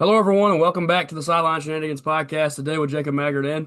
Hello, everyone, and welcome back to the Sideline Shenanigans podcast today with Jacob Maggard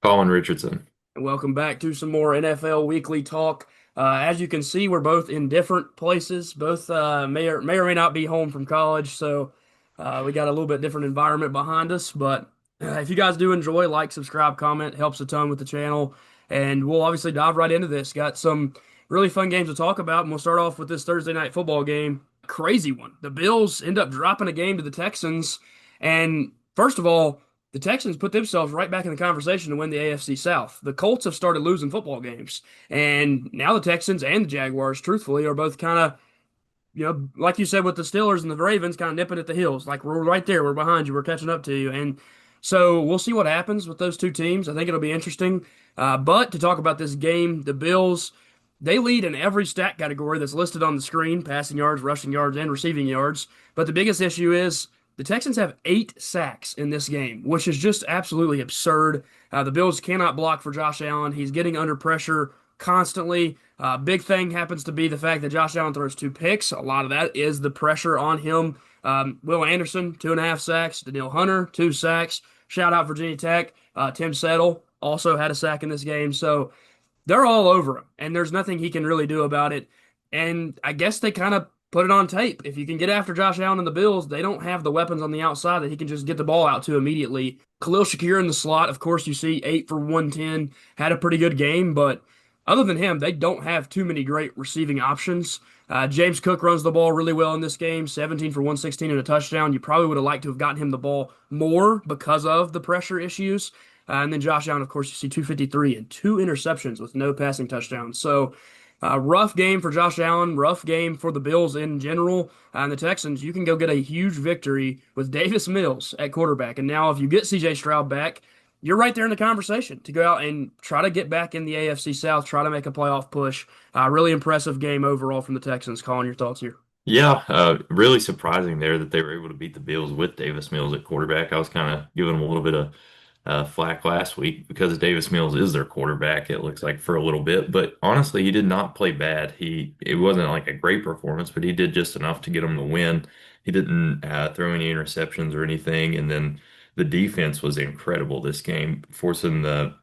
Colin Richardson. and welcome back to some more NFL weekly talk. As you can see, we're both in different places. Both may or may not be home from college, so we got a little bit different environment behind us. But if you guys do enjoy, like, subscribe, comment, helps a ton with the channel. And we'll obviously dive right into this. Got some really fun games to talk about, and we'll start off with this Thursday night football game. Crazy one. The Bills end up dropping a game to the Texans, and first of all, the Texans put themselves right back in the conversation to win the AFC South. The Colts have started losing football games, and now the Texans and the Jaguars, truthfully, are both kind of, like you said with the Steelers and the Ravens, kind of nipping at the heels. Like, we're right there, we're behind you, we're catching up to you. And so we'll see what happens with those two teams. I think it'll be interesting. But to talk about this game, the Bills, they lead in every stat category that's listed on the screen: passing yards, rushing yards, and receiving yards. But the biggest issue is the Texans have 8 sacks in this game, which is just absolutely absurd. The Bills cannot block for Josh Allen. He's getting under pressure constantly. Big thing happens to be the fact that Josh Allen throws 2 picks. A lot of that is the pressure on him. Will Anderson, 2.5 sacks. Danielle Hunter, 2 sacks. Shout out Virginia Tech. Tim Settle also had a sack in this game. So they're all over him, and there's nothing he can really do about it. And I guess they kind of put it on tape. If you can get after Josh Allen and the Bills, they don't have the weapons on the outside that he can just get the ball out to immediately. Khalil Shakir in the slot, of course, you see 8 for 110, had a pretty good game, but other than him, they don't have too many great receiving options. James Cook runs the ball really well in this game, 17 for 116 and a touchdown. You probably would have liked to have gotten him the ball more because of the pressure issues. And then Josh Allen, of course, you see 253 and 2 interceptions with no passing touchdowns. So rough game for Josh Allen, rough game for the Bills in general. And the Texans, you can go get a huge victory with Davis Mills at quarterback. And now if you get CJ Stroud back, you're right there in the conversation to go out and try to get back in the AFC South, try to make a playoff push. Really impressive game overall from the Texans. Colin, your thoughts here? Yeah, really surprising there that they were able to beat the Bills with Davis Mills at quarterback. I was kind of giving them a little bit of flack last week because Davis Mills is their quarterback, it looks like, for a little bit. But honestly, he did not play bad. It wasn't like a great performance, but he did just enough to get them to win. He didn't throw any interceptions or anything. And then the defense was incredible this game, forcing the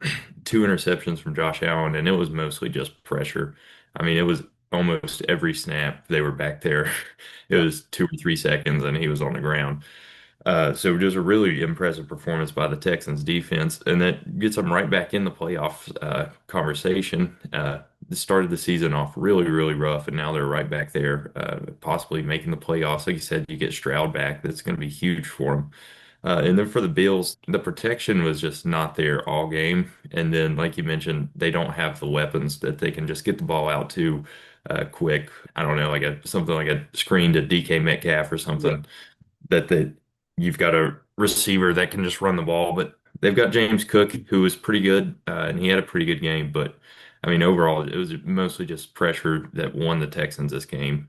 2 interceptions from Josh Allen, and it was mostly just pressure. I mean, it was almost every snap they were back there. It was 2 or 3 seconds and he was on the ground. So just a really impressive performance by the Texans defense, and that gets them right back in the playoff conversation. They started the season off really, really rough, and now they're right back there, possibly making the playoffs. Like you said, you get Stroud back. That's going to be huge for them. And then for the Bills, the protection was just not there all game. And then, like you mentioned, they don't have the weapons that they can just get the ball out to quick. I don't know, like something like a screen to DK Metcalf or Yeah. something that you've got a receiver that can just run the ball. But they've got James Cook, who was pretty good, and he had a pretty good game. But I mean, overall, it was mostly just pressure that won the Texans this game.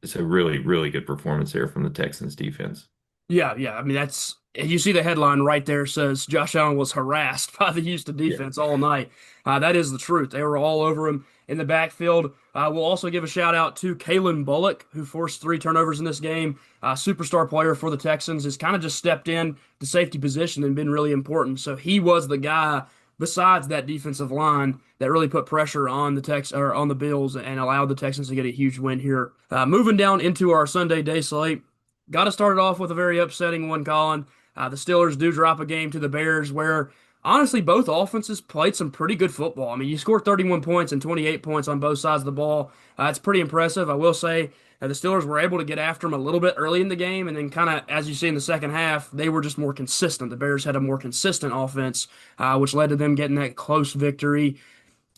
It's a really, really good performance there from the Texans defense. Yeah, yeah. I mean, that's you see the headline right there says Josh Allen was harassed by the Houston Yeah. defense all night. That is the truth. They were all over him in the backfield. We'll also give a shout out to Kalen Bullock, who forced 3 turnovers in this game. Superstar player for the Texans, has kind of just stepped in the safety position and been really important. So he was the guy besides that defensive line that really put pressure on the or on the Bills and allowed the Texans to get a huge win here. Moving down into our Sunday day slate. Got to start it off with a very upsetting one, Colin. The Steelers do drop a game to the Bears where, honestly, both offenses played some pretty good football. I mean, you scored 31 points and 28 points on both sides of the ball. It's pretty impressive. I will say the Steelers were able to get after them a little bit early in the game, and then kind of, as you see in the second half, they were just more consistent. The Bears had a more consistent offense, which led to them getting that close victory.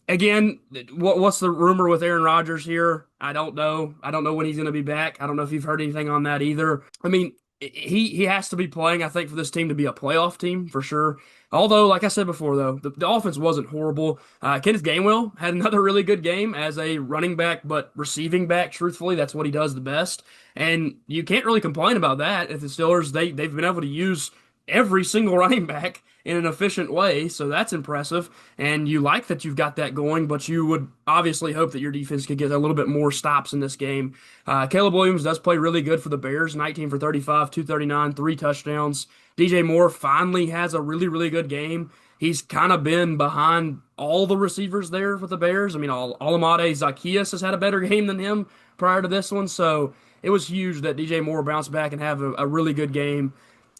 Again, what's the rumor with Aaron Rodgers here? I don't know. I don't know when he's going to be back. I don't know if you've heard anything on that either. I mean, he has to be playing, I think, for this team to be a playoff team for sure. Although, like I said before, though, the offense wasn't horrible. Kenneth Gainwell had another really good game as a running back, but receiving back. Truthfully, that's what he does the best, and you can't really complain about that. If the Steelers they've been able to use every single running back in an efficient way. So that's impressive. And you like that you've got that going, but you would obviously hope that your defense could get a little bit more stops in this game. Caleb Williams does play really good for the Bears, 19 for 35, 239, 3 touchdowns. DJ Moore finally has a really, really good game. He's kind of been behind all the receivers there with the Bears. I mean, Olamide Zaccheaus has had a better game than him prior to this one. So it was huge that DJ Moore bounced back and have a really good game.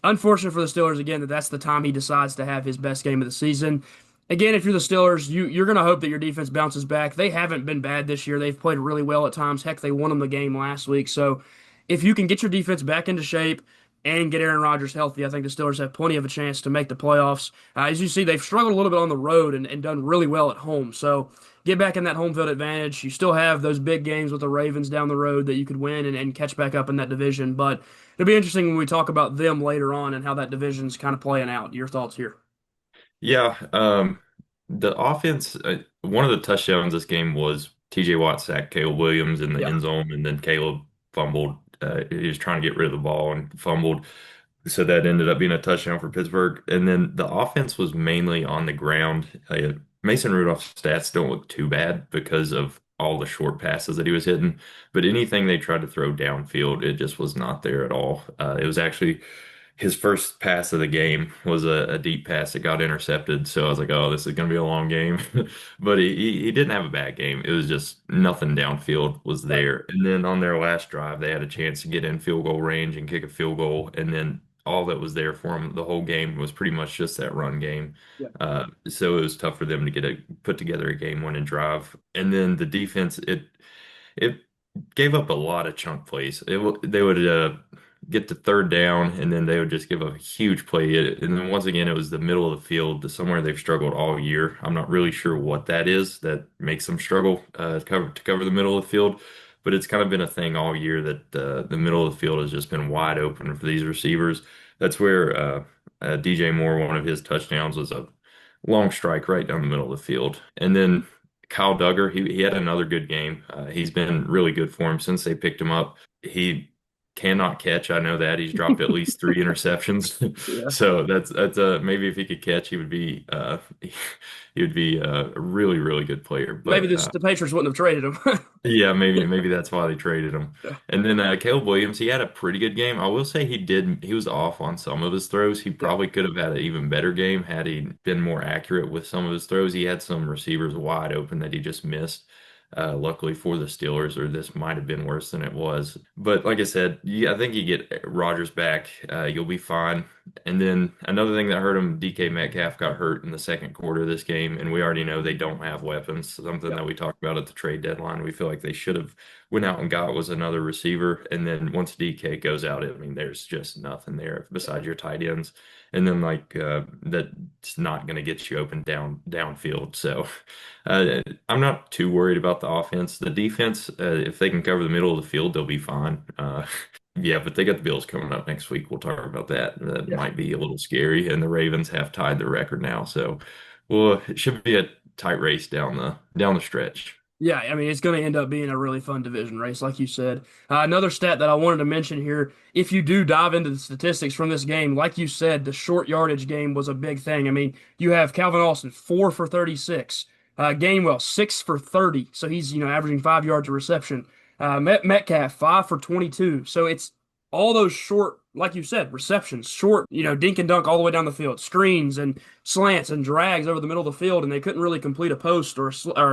Unfortunate for the Steelers again that that's the time he decides to have his best game of the season. Again, if you're the Steelers, you're going to hope that your defense bounces back. They haven't been bad this year. They've played really well at times. Heck, they won them the game last week. So if you can get your defense back into shape and get Aaron Rodgers healthy, I think the Steelers have plenty of a chance to make the playoffs. As you see, they've struggled a little bit on the road and done really well at home. So get back in that home field advantage. You still have those big games with the Ravens down the road that you could win and catch back up in that division. But it'll be interesting when we talk about them later on and how that division's kind of playing out. Your thoughts here? Yeah, the offense, one of the touchdowns this game was TJ Watt sacked Caleb Williams in the Yeah. end zone, and then Caleb fumbled. He was trying to get rid of the ball and fumbled. So that ended up being a touchdown for Pittsburgh. And then the offense was mainly on the ground. Mason Rudolph's stats don't look too bad because of all the short passes that he was hitting. But anything they tried to throw downfield, it just was not there at all. It was actually his first pass of the game was a deep pass that got intercepted. So I was like, oh, this is going to be a long game. But he didn't have a bad game. It was just nothing downfield was Right. there. And then on their last drive, they had a chance to get in field goal range and kick a field goal. And then all that was there for them the whole game was pretty much just that run game. Yeah. So it was tough for them to put together a game-winning drive. And then the defense, it gave up a lot of chunk plays. They would get to third down, and then they would just give a huge play. And then once again, it was the middle of the field, somewhere they've struggled all year. I'm not really sure what that is that makes them struggle to cover the middle of the field, but it's kind of been a thing all year that the middle of the field has just been wide open for these receivers. That's where DJ Moore, one of his touchdowns was a long strike right down the middle of the field, and then Kyle Duggar, he had another good game. He's been really good for him since they picked him up. He cannot catch. I know that he's dropped at least 3 interceptions. Yeah. So that's maybe if he could catch, he would be a really really good player. Maybe But the Patriots wouldn't have traded him. yeah, maybe that's why they traded him. Yeah. And then Caleb Williams, he had a pretty good game. I will say he was off on some of his throws. He Yeah. probably could have had an even better game had he been more accurate with some of his throws. He had some receivers wide open that he just missed. Luckily for the Steelers, or this might have been worse than it was. But like I said, yeah, I think you get Rodgers back, you'll be fine. And then another thing that hurt him, DK Metcalf got hurt in the second quarter of this game, and we already know they don't have weapons. Something Yeah. that we talked about at the trade deadline. We feel like they should have went out and got was another receiver. And then once DK goes out, I mean, there's just nothing there besides your tight ends. And then that's not going to get you open downfield. So I'm not too worried about the offense. The defense, if they can cover the middle of the field, they'll be fine. Yeah, but they got the Bills coming up next week. We'll talk about that. That Yeah. might be a little scary. And the Ravens have tied the record now. So, well, it should be a tight race down the stretch. Yeah, I mean, it's going to end up being a really fun division race, like you said. Another stat that I wanted to mention here, if you do dive into the statistics from this game, like you said, the short yardage game was a big thing. I mean, you have Calvin Austin, 4 for 36. Gainwell, 6 for 30. So he's, averaging 5 yards a reception. Metcalf, 5 for 22. So it's all those short, like you said, receptions, short, dink and dunk all the way down the field, screens and slants and drags over the middle of the field, and they couldn't really complete a post or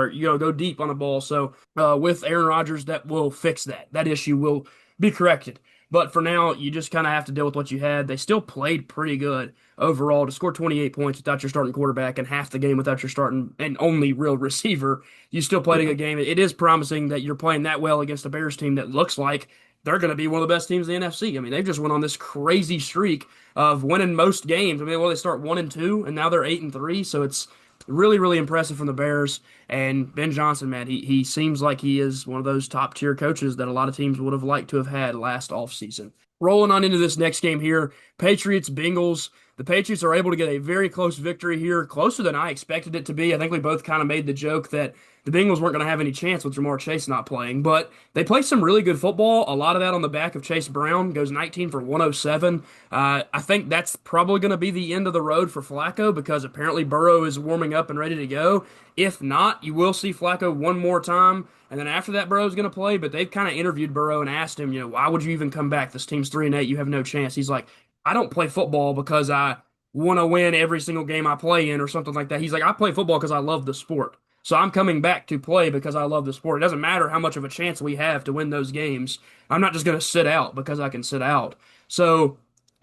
go deep on a ball. So with Aaron Rodgers, that will fix that. That issue will be corrected. But for now, you just kind of have to deal with what you had. They still played pretty good overall to score 28 points without your starting quarterback and half the game without your starting and only real receiver. You still played a Yeah. good game. It is promising that you're playing that well against a Bears team that looks like they're going to be one of the best teams in the NFC. I mean, they've just went on this crazy streak of winning most games. I mean, well, they start 1-2, and now they're 8-3. So it's really, really impressive from the Bears. And Ben Johnson, man, he seems like he is one of those top tier coaches that a lot of teams would have liked to have had last offseason. Rolling on into this next game here, Patriots Bengals. The Patriots are able to get a very close victory here, closer than I expected it to be. I think we both kind of made the joke that the Bengals weren't going to have any chance with Jamar Chase not playing, but they played some really good football. A lot of that on the back of Chase Brown, goes 19 for 107. I think that's probably going to be the end of the road for Flacco because apparently Burrow is warming up and ready to go. If not, you will see Flacco one more time. And then after that, Burrow's going to play. But they've kind of interviewed Burrow and asked him, why would you even come back? This team's 3-8. You have no chance. He's like, I don't play football because I want to win every single game I play in or something like that. He's like, I play football because I love the sport. So I'm coming back to play because I love the sport. It doesn't matter how much of a chance we have to win those games. I'm not just going to sit out because I can sit out. So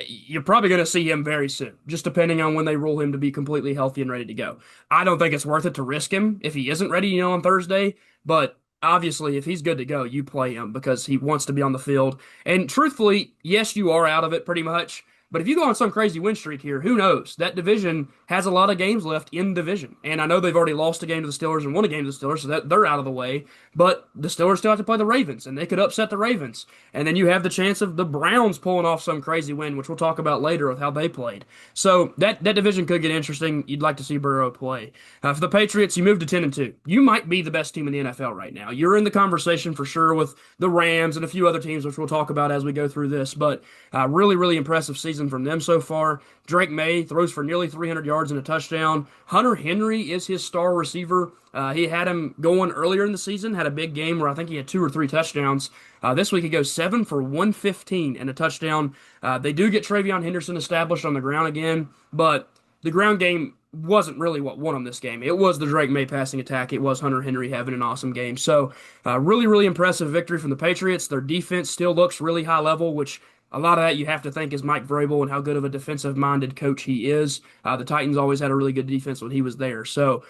you're probably going to see him very soon, just depending on when they rule him to be completely healthy and ready to go. I don't think it's worth it to risk him if he isn't ready, on Thursday. But obviously, if he's good to go, you play him because he wants to be on the field. And truthfully, yes, you are out of it pretty much. But if you go on some crazy win streak here, who knows? That division has a lot of games left in division. And I know they've already lost a game to the Steelers and won a game to the Steelers, so that they're out of the way. But the Steelers still have to play the Ravens, and they could upset the Ravens. And then you have the chance of the Browns pulling off some crazy win, which we'll talk about later with how they played. So that division could get interesting. You'd like to see Burrow play. For the Patriots, you moved to 10-2. You might be the best team in the NFL right now. You're in the conversation for sure with the Rams and a few other teams, which we'll talk about as we go through this. But really, really impressive season from them so far. Drake May throws for nearly 300 yards and a touchdown. Hunter Henry is his star receiver. He had him going earlier in the season, had a big game where I think he had 2 or 3 touchdowns. This week he goes 7 for 115 and a touchdown. They do get TreVeyon Henderson established on the ground again, but the ground game wasn't really what won them this game. It was the Drake May passing attack. It was Hunter Henry having an awesome game. So really, really impressive victory from the Patriots. Their defense still looks really high level, which a lot of that you have to think is Mike Vrabel and how good of a defensive-minded coach he is. The Titans always had a really good defense when he was there. So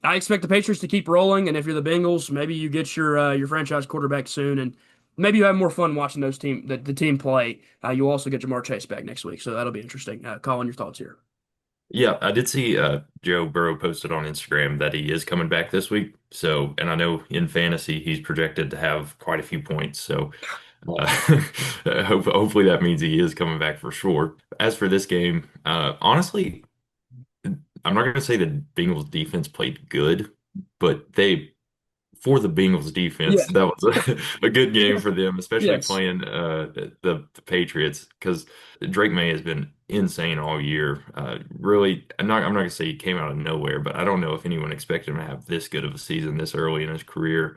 I expect the Patriots to keep rolling, and if you're the Bengals, maybe you get your franchise quarterback soon, and maybe you have more fun watching the team play. You'll also get Jamar Chase back next week, so that'll be interesting. Colin, your thoughts here? Yeah, I did see Joe Burrow posted on Instagram that he is coming back this week. So, and I know in fantasy he's projected to have quite a few points. So, uh, hopefully that means he is coming back for sure. As for this game, honestly, I'm not going to say the Bengals defense played good, but for the Bengals Yeah. defense, that was a good game for them, especially Yes. playing the Patriots because Drake May has been insane all year. Really, I'm not gonna say he came out of nowhere, but I don't know if anyone expected him to have this good of a season this early in his career.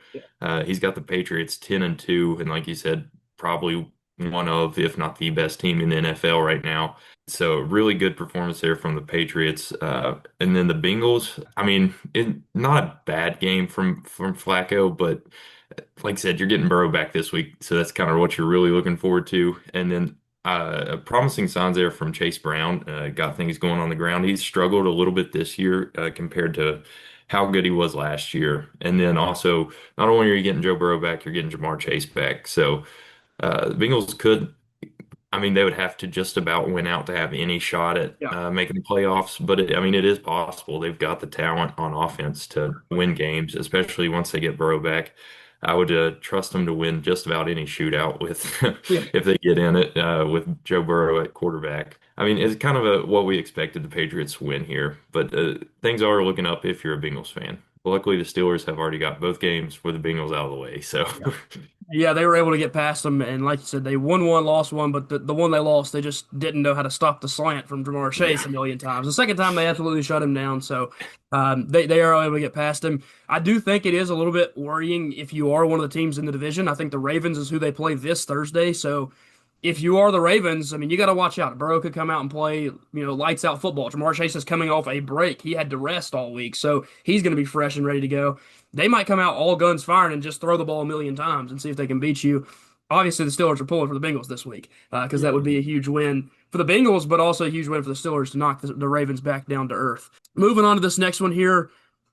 He's got the Patriots 10-2, and like you said, probably one of, if not the best team in the NFL right now. So really good performance there from the Patriots. And then the Bengals, I mean, not a bad game from Flacco, but like I said, you're getting Burrow back this week, so that's kind of what you're really looking forward to. And then promising signs there from Chase Brown. Got things going on the ground. He's struggled a little bit this year compared to how good he was last year. And then also, not only are you getting Joe Burrow back, you're getting Jamar Chase back. So the Bengals could. I mean, they would have to just about win out to have any shot at Yeah. making the playoffs. But I mean, it is possible. They've got the talent on offense to win games, especially once they get Burrow back. I would trust them to win just about any shootout with Yeah. if they get in it with Joe Burrow at quarterback. I mean, it's kind of what we expected the Patriots to win here, but things are looking up if you're a Bengals fan. Luckily, the Steelers have already got both games with the Bengals out of the way. So, Yeah, they were able to get past them, and like you said, they won one, lost one, but the one they lost, they just didn't know how to stop the slant from Jamar Chase yeah. a million times. The second time, they absolutely shut him down, so they are able to get past him. I do think it is a little bit worrying if you are one of the teams in the division. I think the Ravens is who they play this Thursday, so if you are the Ravens, I mean, you got to watch out. Burrow could come out and play, lights out football. Jamar Chase is coming off a break. He had to rest all week, so he's going to be fresh and ready to go. They might come out all guns firing and just throw the ball a million times and see if they can beat you. Obviously, the Steelers are pulling for the Bengals this week because that would be a huge win for the Bengals, but also a huge win for the Steelers to knock the Ravens back down to earth. Moving on to this next one here.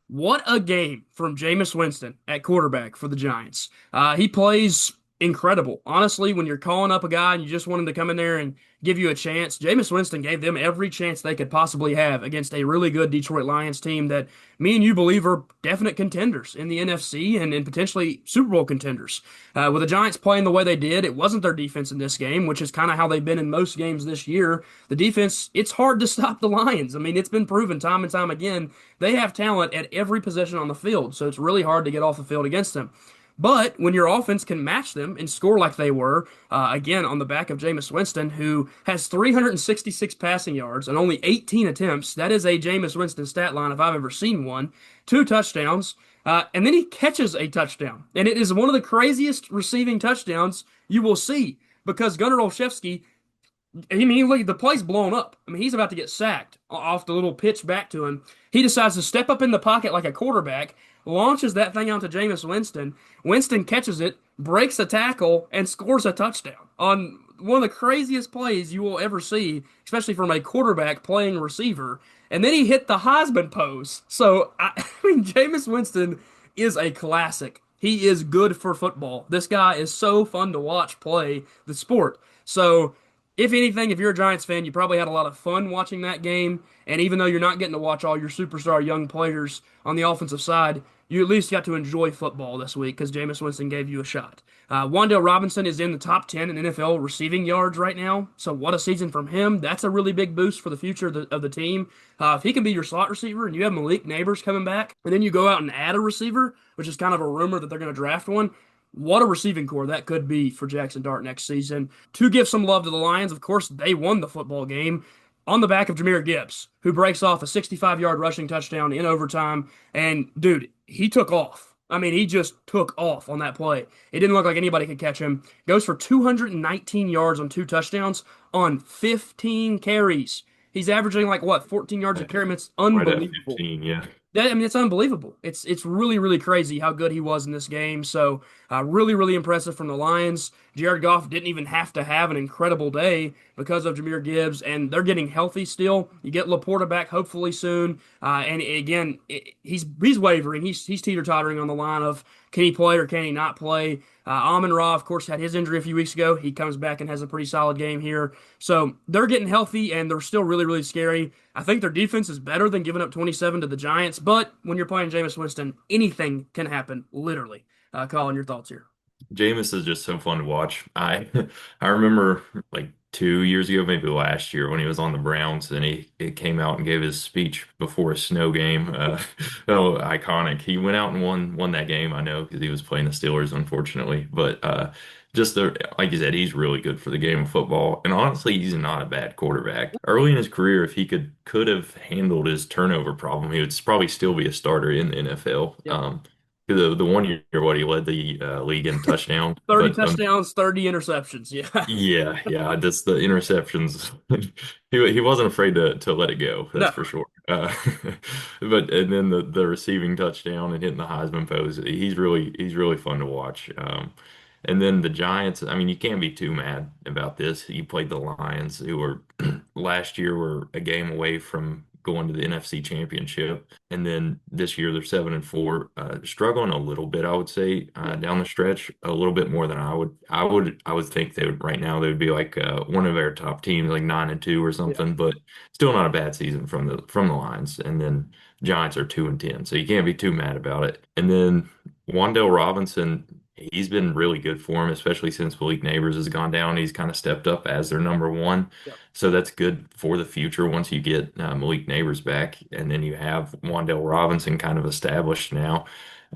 What a game from Jameis Winston at quarterback for the Giants. He plays incredible. Honestly, when you're calling up a guy and you just want him to come in there and give you a chance, Jameis Winston gave them every chance they could possibly have against a really good Detroit Lions team that me and you believe are definite contenders in the NFC and potentially Super Bowl contenders. With the Giants playing the way they did, it wasn't their defense in this game, which is kind of how they've been in most games this year. The defense, it's hard to stop the Lions. I mean, it's been proven time and time again. They have talent at every position on the field, so it's really hard to get off the field against them. But when your offense can match them and score like they were, again, on the back of Jameis Winston, who has 366 passing yards and only 18 attempts, that is a Jameis Winston stat line if I've ever seen one, two touchdowns, and then he catches a touchdown. And it is one of the craziest receiving touchdowns you will see because Gunnar Olszewski, I mean, look, the play's blown up. I mean, he's about to get sacked off the little pitch back to him. He decides to step up in the pocket like a quarterback, launches that thing out to Jameis Winston. Winston catches it, breaks a tackle, and scores a touchdown on one of the craziest plays you will ever see, especially from a quarterback playing receiver. And then he hit the Heisman pose. So, I mean, Jameis Winston is a classic. He is good for football. This guy is so fun to watch play the sport. So, if anything, if you're a Giants fan, you probably had a lot of fun watching that game. And even though you're not getting to watch all your superstar young players on the offensive side, you at least got to enjoy football this week because Jameis Winston gave you a shot. Wan'Dale Robinson is in the top 10 in NFL receiving yards right now. So what a season from him. That's a really big boost for the future of the team. If he can be your slot receiver and you have Malik Neighbors coming back, and then you go out and add a receiver, which is kind of a rumor that they're going to draft one, what a receiving core that could be for Jackson Dart next season. To give some love to the Lions, of course, they won the football game on the back of Jahmyr Gibbs, who breaks off a 65-yard rushing touchdown in overtime. And, dude, he took off. I mean, he just took off on that play. It didn't look like anybody could catch him. Goes for 219 yards on two touchdowns on 15 carries. He's averaging like what, 14 yards a carry. It's Right at unbelievable. 15, yeah. I mean, it's unbelievable. It's really, really crazy how good he was in this game. So, really, really impressive from the Lions. Jared Goff didn't even have to have an incredible day because of Jahmyr Gibbs, and they're getting healthy still. You get Laporta back hopefully soon. And again, he's wavering. He's teeter-tottering on the line of can he play or can he not play. Amon-Ra, of course, had his injury a few weeks ago. He comes back and has a pretty solid game here. So they're getting healthy, and they're still really, really scary. I think their defense is better than giving up 27 to the Giants, but when you're playing Jameis Winston, anything can happen, literally. Colin, your thoughts here? Jameis is just so fun to watch. I remember like 2 years ago, maybe last year, when he was on the Browns and he came out and gave his speech before a snow game. Oh, iconic. He went out and won that game, I know, because he was playing the Steelers, unfortunately. But like you said, he's really good for the game of football. And honestly, he's not a bad quarterback. Early in his career, if he could have handled his turnover problem, he would probably still be a starter in the NFL. Yep. The one year, what he led the league in touchdown, 30 but touchdowns, 30 interceptions. Yeah. yeah, just the interceptions. He wasn't afraid to let it go. No. That's for sure. But and then the receiving touchdown and hitting the Heisman pose. He's really fun to watch. And then the Giants. I mean, you can't be too mad about this. You played the Lions, who were last year were a game away from going to the NFC Championship, and then this year they're 7-4, struggling a little bit, I would say, down the stretch, a little bit more than I would think they would right now. They would be like one of their top teams, like 9-2 or Yeah. something, but still not a bad season from the Lions. And then Giants are 2-10, so you can't be too mad about it. And then Wan'Dale Robinson. He's been really good for him, especially since Malik Neighbors has gone down. He's kind of stepped up as their number one. Yep. So that's good for the future once you get Malik Neighbors back. And then you have Wan'Dale Robinson kind of established now.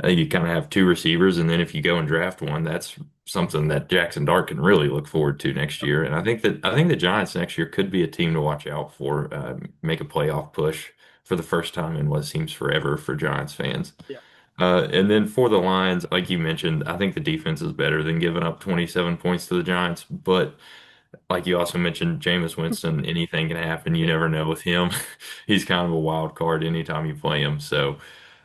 You kind of have two receivers. And then if you go and draft one, that's something that Jackson Dart can really look forward to next year. And I think the Giants next year could be a team to watch out for, make a playoff push for the first time in what seems forever for Giants fans. Yeah. And then for the Lions, like you mentioned, I think the defense is better than giving up 27 points to the Giants. But like you also mentioned, Jameis Winston, anything can happen. You never know with him. He's kind of a wild card anytime you play him. So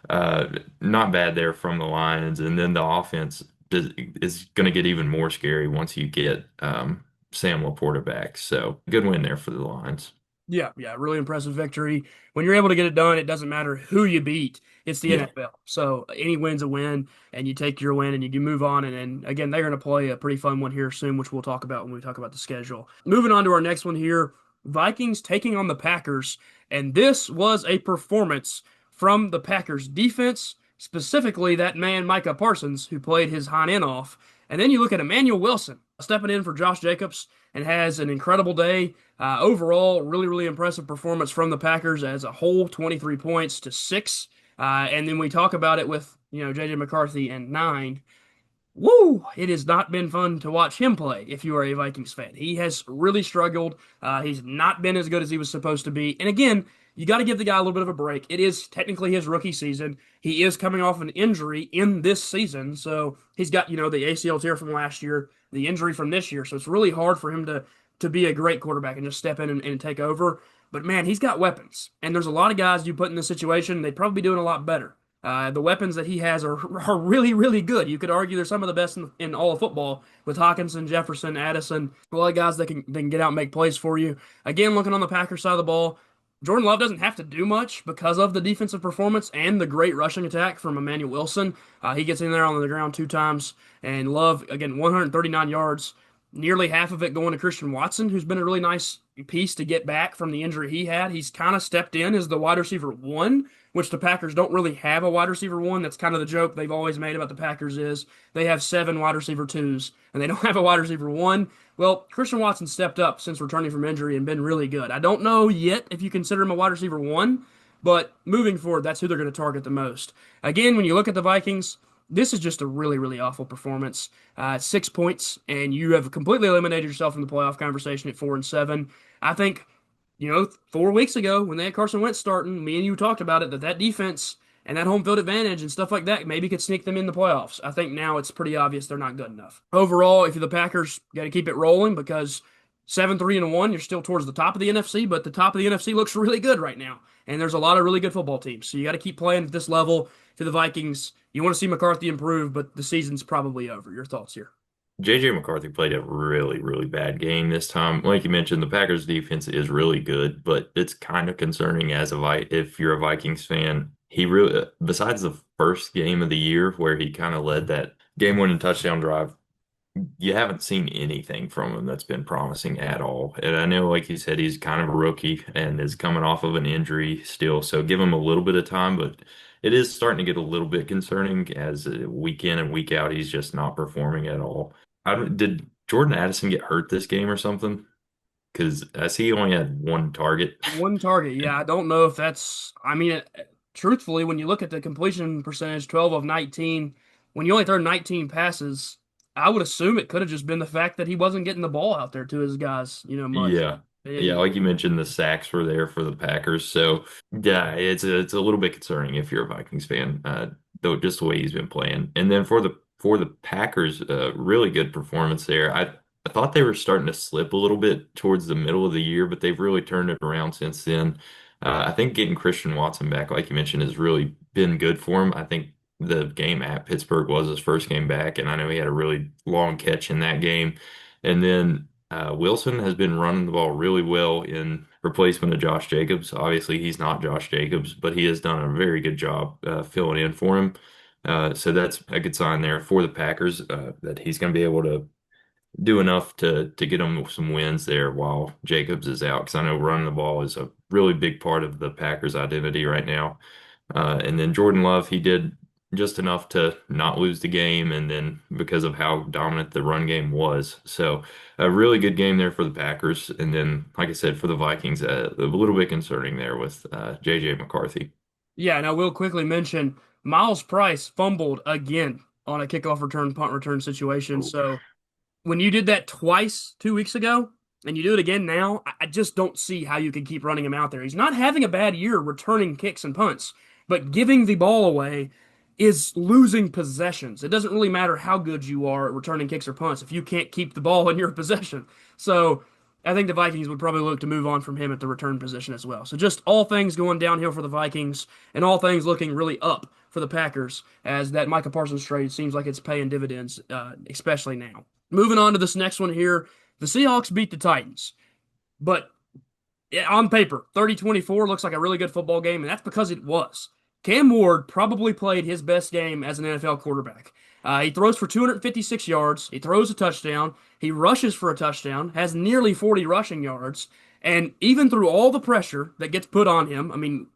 not bad there from the Lions. And then the offense is going to get even more scary once you get Sam Laporta back. So good win there for the Lions. Yeah, yeah, really impressive victory. When you're able to get it done, it doesn't matter who you beat. It's the Yeah. NFL. So any win's a win, and you take your win and you move on. And then again, they're going to play a pretty fun one here soon, which we'll talk about when we talk about the schedule. Moving on to our next one here, Vikings taking on the Packers. And this was a performance from the Packers defense, specifically that man, Micah Parsons, who played his hind end off. And then you look at Emmanuel Wilson stepping in for Josh Jacobs and has an incredible day. Overall, really, really impressive performance from the Packers as a whole, 23 points to 6. And then we talk about it with, J.J. McCarthy and 9. Woo! It has not been fun to watch him play if you are a Vikings fan. He has really struggled. He's not been as good as he was supposed to be. And again, you got to give the guy a little bit of a break. It is technically his rookie season. He is coming off an injury in this season. So he's got, the ACL tear from last year, the injury from this year. So it's really hard for him to be a great quarterback and just step in and take over. But man, he's got weapons. And there's a lot of guys you put in this situation, they'd probably be doing a lot better. The weapons that he has are really, really good. You could argue they're some of the best in all of football with Hawkinson, Jefferson, Addison, a lot of guys that can get out and make plays for you. Again, looking on the Packers side of the ball, Jordan Love doesn't have to do much because of the defensive performance and the great rushing attack from Emmanuel Wilson. He gets in there on the ground 2 times, and Love, again, 139 yards, nearly half of it going to Christian Watson, who's been a really nice piece to get back from the injury he had. He's kind of stepped in as the wide receiver one, which the Packers don't really have a wide receiver one. That's kind of the joke they've always made about the Packers is they have 7 wide receiver twos and they don't have a wide receiver one. Well, Christian Watson stepped up since returning from injury and been really good. I don't know yet if you consider him a wide receiver one, but moving forward, that's who they're going to target the most. Again, when you look at the Vikings, this is just a really, really awful performance. 6 points, and you have completely eliminated yourself from the playoff conversation at 4-7. I think, 4 weeks ago when they had Carson Wentz starting, me and you talked about it that defense and that home field advantage and stuff like that maybe could sneak them in the playoffs. I think now it's pretty obvious they're not good enough. Overall, if you're the Packers, got to keep it rolling because 7-3-1, you're still towards the top of the NFC, but the top of the NFC looks really good right now. And there's a lot of really good football teams. So you got to keep playing at this level to the Vikings. You want to see McCarthy improve, but the season's probably over. Your thoughts here? JJ McCarthy played a really, really bad game this time. Like you mentioned, the Packers defense is really good, but it's kind of concerning as a if you're a Vikings fan. He really, besides the first game of the year where he kind of led that game-winning touchdown drive, you haven't seen anything from him that's been promising at all. And I know, like you said, he's kind of a rookie and is coming off of an injury still. So give him a little bit of time, but it is starting to get a little bit concerning as week in and week out, he's just not performing at all. Did Jordan Addison get hurt this game or something? Because I see he only had one target. One target. Yeah, I don't know if that's. I mean, truthfully, when you look at the completion percentage, 12 of 19, when you only throw 19 passes, I would assume it could have just been the fact that he wasn't getting the ball out there to his guys, much. Yeah. Yeah, like you mentioned, the sacks were there for the Packers. So yeah, it's a little bit concerning if you're a Vikings fan, though just the way he's been playing. And then for the Packers, really good performance there. I thought they were starting to slip a little bit towards the middle of the year, but they've really turned it around since then. I think getting Christian Watson back, like you mentioned, has really been good for him. I think the game at Pittsburgh was his first game back, and I know he had a really long catch in that game. And then Wilson has been running the ball really well in replacement of Josh Jacobs. Obviously, he's not Josh Jacobs, but he has done a very good job filling in for him. So that's a good sign there for the Packers that he's going to be able to do enough to get them some wins there while Jacobs is out. Because I know running the ball is a really big part of the Packers' identity right now. And then Jordan Love, he did just enough to not lose the game, and then because of how dominant the run game was. So a really good game there for the Packers. And then, like I said, for the Vikings, a little bit concerning there with JJ McCarthy. Yeah, and I will quickly mention Miles Price fumbled again on a kickoff return, punt return situation. Oh. So when you did that twice 2 weeks ago and you do it again now, I just don't see how you can keep running him out there. He's not having a bad year returning kicks and punts, but giving the ball away is losing possessions. It doesn't really matter how good you are at returning kicks or punts if you can't keep the ball in your possession. So I think the Vikings would probably look to move on from him at the return position as well. So just all things going downhill for the Vikings and all things looking really up for the Packers as that Micah Parsons trade seems like it's paying dividends, especially now. Moving on to this next one here, the Seahawks beat the Titans, but Yeah, on paper, 30-24 looks like a really good football game, and that's because it was. Cam Ward probably played his best game as an NFL quarterback. He throws for 256 yards. He throws a touchdown. He rushes for a touchdown, has nearly 40 rushing yards. And even through all the pressure that gets put on him, I mean,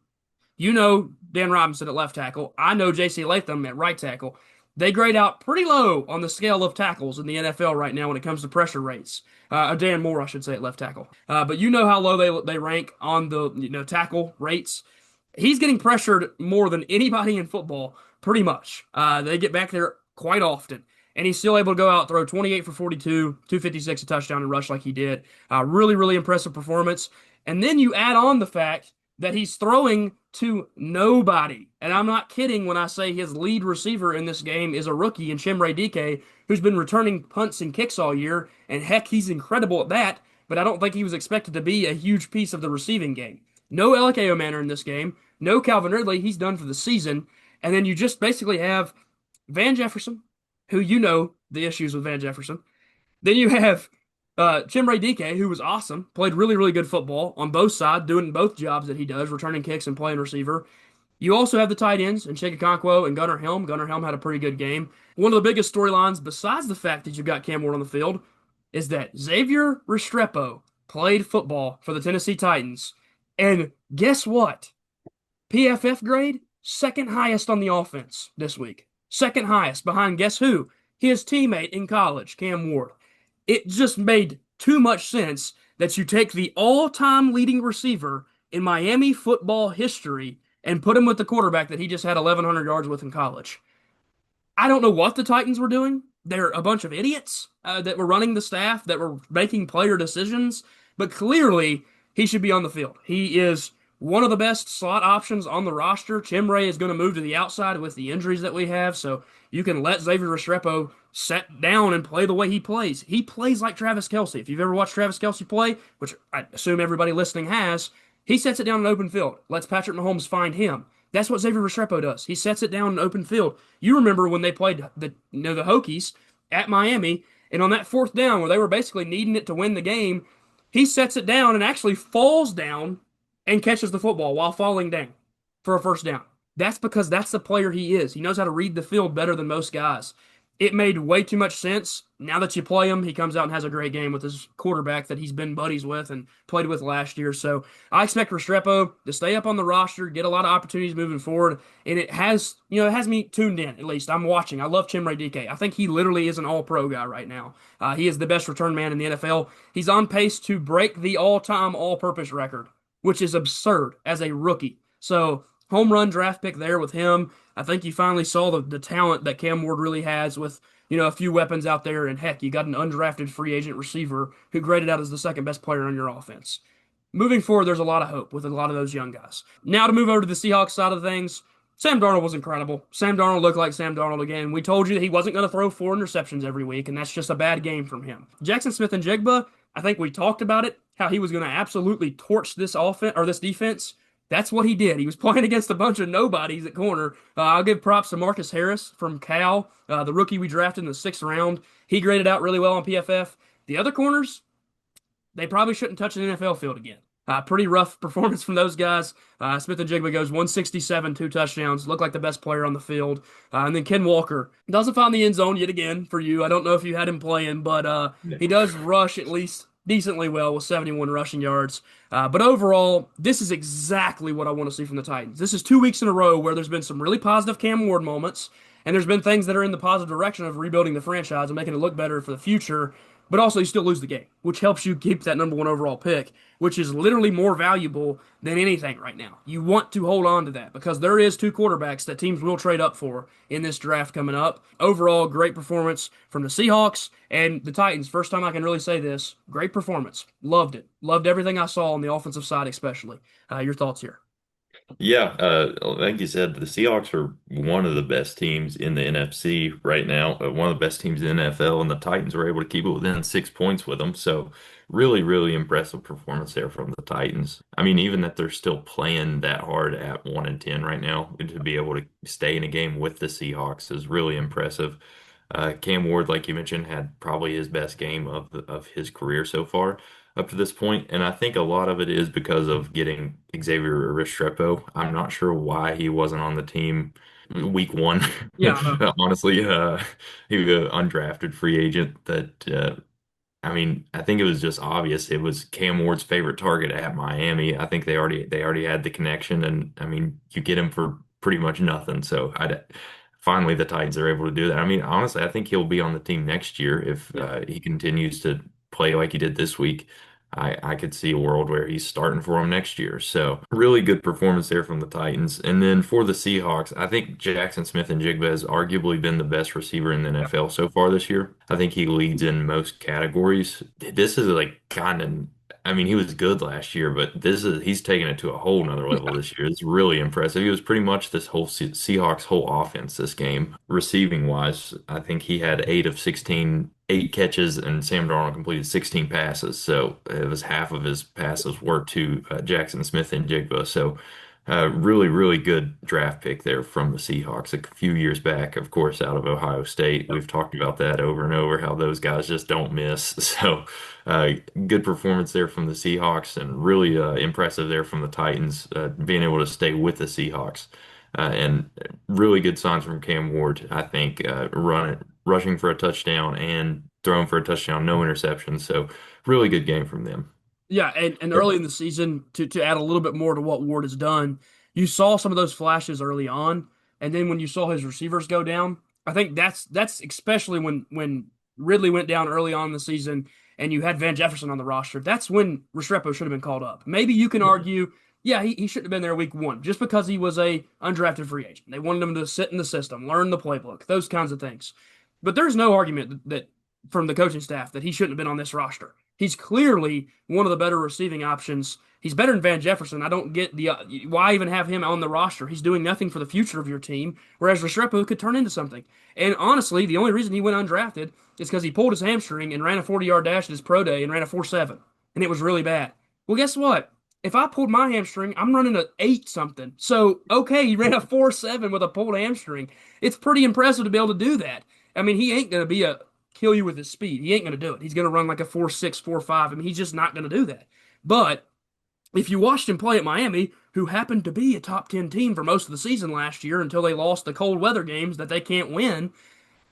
you know Dan Robinson at left tackle. I know J.C. Latham at right tackle. They grade out pretty low on the scale of tackles in the NFL right now when it comes to pressure rates. Dan Moore, I should say, at left tackle. But you know how low they rank on the tackle rates. He's getting pressured more than anybody in football, pretty much. They get back there quite often. And he's still able to go out, throw 28 for 42, 256 a touchdown, and rush like he did. Really, really impressive performance. And then you add on the fact that he's throwing to nobody. And I'm not kidding when I say his lead receiver in this game is a rookie in Chimere Dike, who's been returning punts and kicks all year. And heck, he's incredible at that. But I don't think he was expected to be a huge piece of the receiving game. No Elike Manor in this game. No Calvin Ridley. He's done for the season. And then you just basically have Van Jefferson, who you know the issues with Van Jefferson. Then you have Chimere Dike, who was awesome, played really, really good football on both sides, doing both jobs that he does, returning kicks and playing receiver. You also have the tight ends and Chig Okonkwo and Gunnar Helm. Gunnar Helm had a pretty good game. One of the biggest storylines, besides the fact that you've got Cam Ward on the field, is that Xavier Restrepo played football for the Tennessee Titans. And guess what? PFF grade, second highest on the offense this week. Second highest behind guess who? His teammate in college, Cam Ward. It just made too much sense that you take the all-time leading receiver in Miami football history and put him with the quarterback that he just had 1,100 yards with in college. I don't know what the Titans were doing. They're a bunch of idiots that were running the staff, that were making player decisions, but clearly he should be on the field. He is one of the best slot options on the roster. Chimere is going to move to the outside with the injuries that we have, so you can let Xavier Restrepo sit down and play the way he plays. He plays like Travis Kelce. If you've ever watched Travis Kelce play, which I assume everybody listening has, he sets it down in open field, lets Patrick Mahomes find him. That's what Xavier Restrepo does. He sets it down in open field. You remember when they played the Hokies at Miami, and on that fourth down where they were basically needing it to win the game, he sets it down and actually falls down and catches the football while falling down for a first down. That's because that's the player he is. He knows how to read the field better than most guys. It made way too much sense. Now that you play him, he comes out and has a great game with his quarterback that he's been buddies with and played with last year. So I expect Restrepo to stay up on the roster, get a lot of opportunities moving forward, and it has me tuned in. At least I'm watching. I love Chimere Dike. I think he literally is an All-Pro guy right now. He is the best return man in the NFL. He's on pace to break the all-time all-purpose record, which is absurd as a rookie. So home run draft pick there with him. I think you finally saw the talent that Cam Ward really has with, a few weapons out there. And heck, you got an undrafted free agent receiver who graded out as the second best player on your offense. Moving forward, there's a lot of hope with a lot of those young guys. Now to move over to the Seahawks side of things, Sam Darnold was incredible. Sam Darnold looked like Sam Darnold again. We told you that he wasn't going to throw 4 interceptions every week, and that's just a bad game from him. Jackson Smith-Njigba, I think we talked about it, how he was going to absolutely torch this offense or this defense. That's what he did. He was playing against a bunch of nobodies at corner. I'll give props to Marcus Harris from Cal, the rookie we drafted in the 6th round. He graded out really well on PFF. The other corners, they probably shouldn't touch an NFL field again. Pretty rough performance from those guys. Smith-Njigba goes 167, 2 touchdowns, looked like the best player on the field. And then Ken Walker doesn't find the end zone yet again for you. I don't know if you had him playing, but he does rush at least decently well with 71 rushing yards. But overall, this is exactly what I want to see from the Titans. This is 2 weeks in a row where there's been some really positive Cam Ward moments, and there's been things that are in the positive direction of rebuilding the franchise and making it look better for the future. But also, you still lose the game, which helps you keep that number 1 overall pick, which is literally more valuable than anything right now. You want to hold on to that because there is 2 quarterbacks that teams will trade up for in this draft coming up. Overall, great performance from the Seahawks and the Titans. First time I can really say this. Great performance. Loved it. Loved everything I saw on the offensive side, especially. Your thoughts here? Yeah, like you said, the Seahawks are one of the best teams in the NFC right now, one of the best teams in the NFL, and the Titans were able to keep it within 6 points with them. So, really, really impressive performance there from the Titans. I mean, even that they're still playing that hard at 1-10 right now, to be able to stay in a game with the Seahawks is really impressive. Cam Ward, like you mentioned, had probably his best game of his career so far up to this point, and I think a lot of it is because of getting Xavier Restrepo. I'm not sure why he wasn't on the team week one. Yeah, I know. Honestly, he was an undrafted free agent that I mean, I think it was just obvious. It was Cam Ward's favorite target at Miami. I think they already had the connection, and I mean, you get him for pretty much nothing. So I finally the Titans are able to do that. I mean, honestly, I think he'll be on the team next year if Yeah. he continues to play like he did this week. I could see a world where he's starting for him next year. So really good performance there from the Titans. And then for the Seahawks, I think Jackson Smith and Jigba has arguably been the best receiver in the Yeah. NFL so far this year. I think he leads in most categories. This is like kind of, I mean, he was good last year, but he's taking it to a whole nother level this year. It's really impressive. He was pretty much this whole Seahawks whole offense this game. Receiving wise, I think he had 8 of 16, 8 catches, and Sam Darnold completed 16 passes. So it was half of his passes were to Jackson Smith and Jigba. So really, really good draft pick there from the Seahawks a few years back, of course, out of Ohio State. We've talked about that over and over, how those guys just don't miss. So uh, good performance there from the Seahawks, and really impressive there from the Titans, being able to stay with the Seahawks. And really good signs from Cam Ward, I think, rushing for a touchdown and throwing for a touchdown, no interceptions. So really good game from them. Yeah, and early in the season, to add a little bit more to what Ward has done, you saw some of those flashes early on, and then when you saw his receivers go down, I think that's especially when Ridley went down early on in the season, and you had Van Jefferson on the roster. That's when Restrepo should have been called up. Maybe you can argue, yeah, he shouldn't have been there week one just because he was a undrafted free agent. They wanted him to sit in the system, learn the playbook, those kinds of things. But there's no argument that from the coaching staff that he shouldn't have been on this roster. He's clearly one of the better receiving options. He's better than Van Jefferson. I don't get the why even have him on the roster. He's doing nothing for the future of your team, whereas Restrepo could turn into something. And honestly, the only reason he went undrafted is because he pulled his hamstring and ran a 40-yard dash at his pro day and ran a 4.7, and it was really bad. Well, guess what? If I pulled my hamstring, I'm running a 8 something. So, okay, he ran a 4.7 with a pulled hamstring. It's pretty impressive to be able to do that. I mean, he ain't going to be a kill you with his speed. He ain't going to do it. He's going to run like a 4.6, 4.5. I mean, he's just not going to do that. But if you watched him play at Miami, who happened to be a top 10 team for most of the season last year until they lost the cold weather games that they can't win,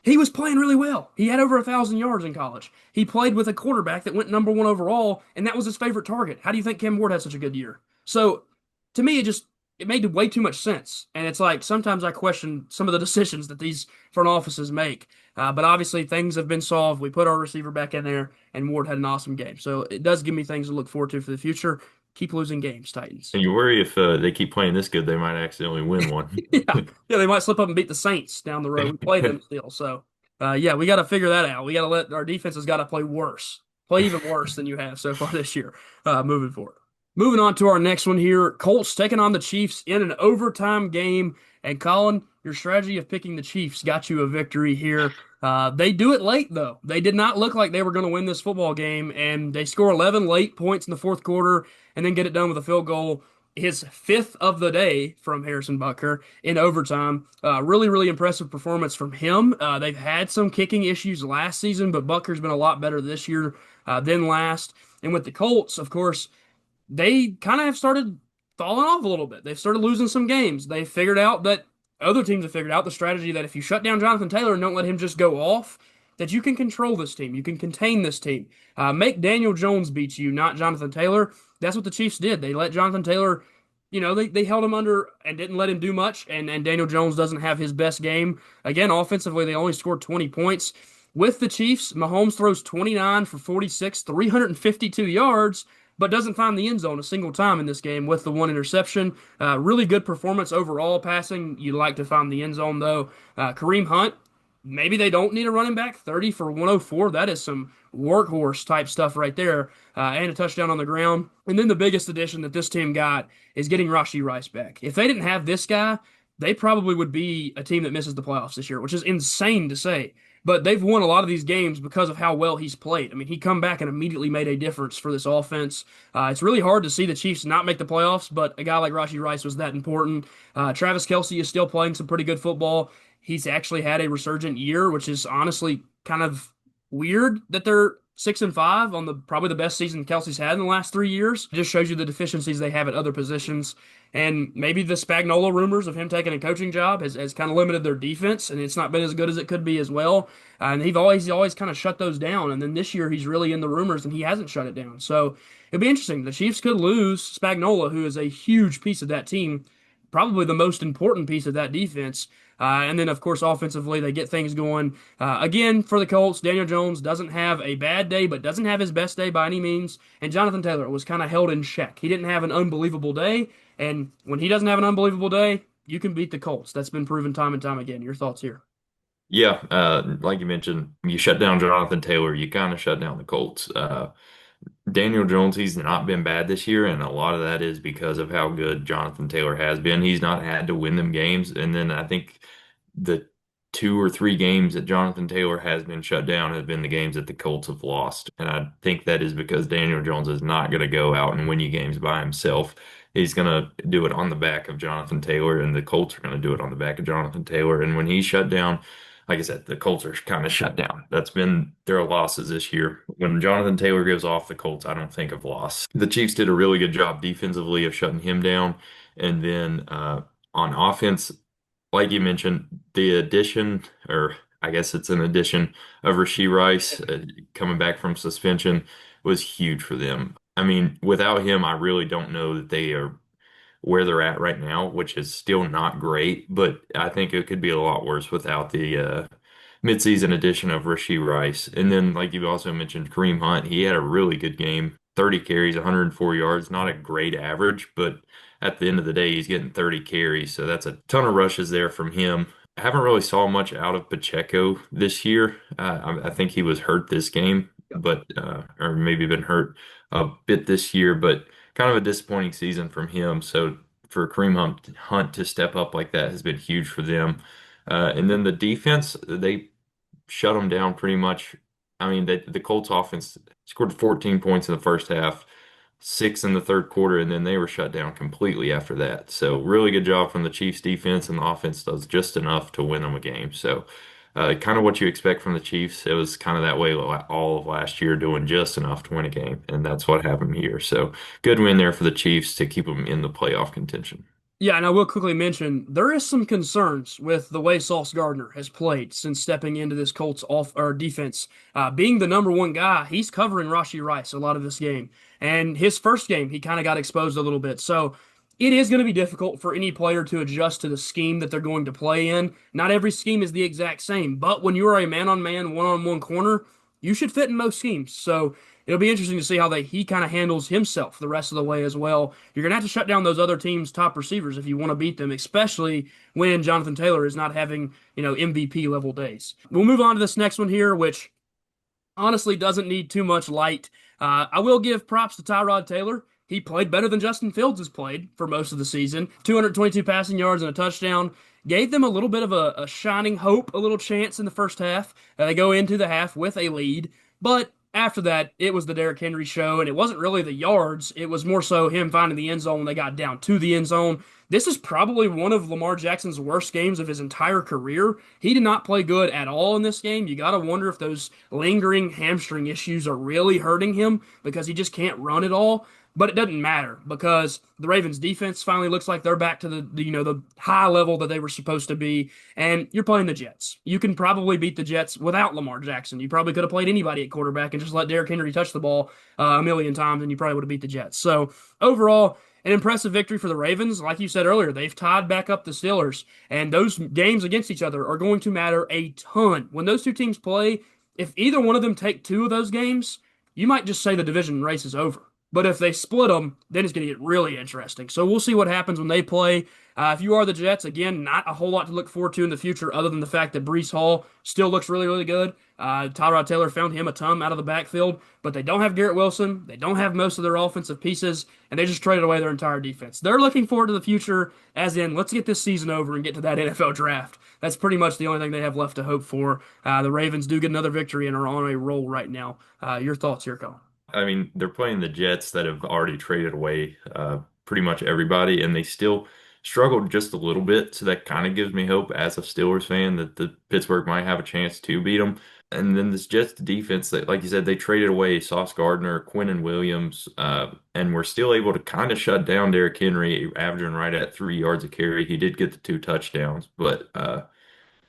he was playing really well. He had over 1,000 yards in college. He played with a quarterback that went number one overall, and that was his favorite target. How do you think Cam Ward had such a good year? So to me, it made way too much sense. And it's like sometimes I question some of the decisions that these front offices make. But obviously, things have been solved. We put our receiver back in there, and Ward had an awesome game. So it does give me things to look forward to for the future. Keep losing games, Titans. And you worry if they keep playing this good, they might accidentally win one. Yeah, yeah, they might slip up and beat the Saints down the road. We play them still, so yeah, we got to figure that out. We got to let our defense has got to play worse, play even worse than you have so far this year. Moving forward, moving on to our next one here. Colts taking on the Chiefs in an overtime game, and Colin, your strategy of picking the Chiefs got you a victory here. They do it late though. They did not look like they were going to win this football game, and they score 11 late points in the fourth quarter, and then get it done with a field goal, his fifth of the day from Harrison Butker in overtime. Really, really impressive performance from him. They've had some kicking issues last season, but Butker's been a lot better this year than last. And with the Colts, of course, they kind of have started falling off a little bit. They've started losing some games. They figured out that other teams have figured out the strategy that if you shut down Jonathan Taylor and don't let him just go off, that you can control this team. You can contain this team. Make Daniel Jones beat you, not Jonathan Taylor. That's what the Chiefs did. They let Jonathan Taylor, they held him under and didn't let him do much. And Daniel Jones doesn't have his best game. Again, offensively, they only scored 20 points. With the Chiefs, Mahomes throws 29 for 46, 352 yards, but doesn't find the end zone a single time in this game with the one interception. Really good performance overall passing. You'd like to find the end zone, though. Kareem Hunt, maybe they don't need a running back. 30 for 104. That is some workhorse type stuff right there. And a touchdown on the ground. And then the biggest addition that this team got is getting Rashee Rice back. If they didn't have this guy, they probably would be a team that misses the playoffs this year, which is insane to say. But they've won a lot of these games because of how well he's played. I mean, he come back and immediately made a difference for this offense. It's really hard to see the Chiefs not make the playoffs, but a guy like Rashee Rice was that important. Travis Kelce is still playing some pretty good football. He's actually had a resurgent year, which is honestly kind of weird that they're 6-5 on the probably the best season Kelsey's had in the last 3 years. It just shows you the deficiencies they have at other positions. And maybe the Spagnuolo rumors of him taking a coaching job has kind of limited their defense, and it's not been as good as it could be as well. And he's always kind of shut those down. And then this year he's really in the rumors, and he hasn't shut it down. So it'd be interesting. The Chiefs could lose Spagnuolo, who is a huge piece of that team, probably the most important piece of that defense. And then, of course, offensively, they get things going. Again, for the Colts, Daniel Jones doesn't have a bad day, but doesn't have his best day by any means. And Jonathan Taylor was kind of held in check. He didn't have an unbelievable day. And when he doesn't have an unbelievable day, you can beat the Colts. That's been proven time and time again. Your thoughts here? Yeah, like you mentioned, you shut down Jonathan Taylor, you kind of shut down the Colts. Daniel Jones, he's not been bad this year, and a lot of that is because of how good Jonathan Taylor has been. He's not had to win them games, and then I think the 2 or 3 games that Jonathan Taylor has been shut down have been the games that the Colts have lost. And I think that is because Daniel Jones is not going to go out and win you games by himself. He's going to do it on the back of Jonathan Taylor, and the Colts are going to do it on the back of Jonathan Taylor. And when he's shut down, like I said, the Colts are kind of shut down. That's been their losses this year. When Jonathan Taylor goes off the Colts, I don't think of loss. The Chiefs did a really good job defensively of shutting him down. And then on offense, like you mentioned, the addition, or I guess it's an addition of Rashee Rice coming back from suspension was huge for them. I mean, without him, I really don't know that they are where they're at right now, which is still not great, but I think it could be a lot worse without the midseason addition of Rashee Rice. And then, like you also mentioned, Kareem Hunt, he had a really good game, 30 carries, 104 yards, not a great average, but at the end of the day, he's getting 30 carries, so that's a ton of rushes there from him. I haven't really saw much out of Pacheco this year. I think he was hurt this game, but or maybe been hurt a bit this year, but kind of a disappointing season from him. So for Hunt to step up like that has been huge for them. And then the defense, they shut them down pretty much. I mean, the Colts offense scored 14 points in the first half, 6 in the third quarter, and then they were shut down completely after that. So really good job from the Chiefs defense, and the offense does just enough to win them a game. So kind of what you expect from the Chiefs. It was kind of that way all of last year, doing just enough to win a game, and that's what happened here. So good win there for the Chiefs to keep them in the playoff contention. Yeah, and I will quickly mention there is some concerns with the way Sauce Gardner has played since stepping into this Colts off or defense. Being the number one guy, he's covering Rashee Rice a lot of this game. And his first game, he kind of got exposed a little bit. So it is going to be difficult for any player to adjust to the scheme that they're going to play in. Not every scheme is the exact same, but when you are a man-on-man, one-on-one corner, you should fit in most schemes. So it'll be interesting to see how he kind of handles himself the rest of the way as well. You're gonna have to shut down those other teams' top receivers if you want to beat them, especially when Jonathan Taylor is not having MVP level days. We'll move on to this next one here, which honestly doesn't need too much light. I will give props to Tyrod Taylor. He played better than Justin Fields has played for most of the season. 222 passing yards and a touchdown. Gave them a little bit of a shining hope, a little chance in the first half. They go into the half with a lead, but after that, it was the Derrick Henry show, and it wasn't really the yards. It was more so him finding the end zone when they got down to the end zone. This is probably one of Lamar Jackson's worst games of his entire career. He did not play good at all in this game. You got to wonder if those lingering hamstring issues are really hurting him because he just can't run at all. But it doesn't matter because the Ravens defense finally looks like they're back to the high level that they were supposed to be. And you're playing the Jets. You can probably beat the Jets without Lamar Jackson. You probably could have played anybody at quarterback and just let Derrick Henry touch the ball a million times, and you probably would have beat the Jets. So overall, an impressive victory for the Ravens. Like you said earlier, they've tied back up the Steelers, and those games against each other are going to matter a ton. When those two teams play, if either one of them take two of those games, you might just say the division race is over. But if they split them, then it's going to get really interesting. So we'll see what happens when they play. If you are the Jets, again, not a whole lot to look forward to in the future other than the fact that Breece Hall still looks really, really good. Tyrod Taylor found him a ton out of the backfield, but they don't have Garrett Wilson. They don't have most of their offensive pieces, and they just traded away their entire defense. They're looking forward to the future, as in, let's get this season over and get to that NFL draft. That's pretty much the only thing they have left to hope for. The Ravens do get another victory and are on a roll right now. Your thoughts here, Colin? I mean, they're playing the Jets that have already traded away pretty much everybody, and they still struggled just a little bit. So that kind of gives me hope as a Steelers fan that the Pittsburgh might have a chance to beat them. And then this Jets defense, that, like you said, they traded away Sauce Gardner, Quinnen Williams, and were still able to kind of shut down Derrick Henry, averaging right at 3 yards a carry. He did get the 2 touchdowns, but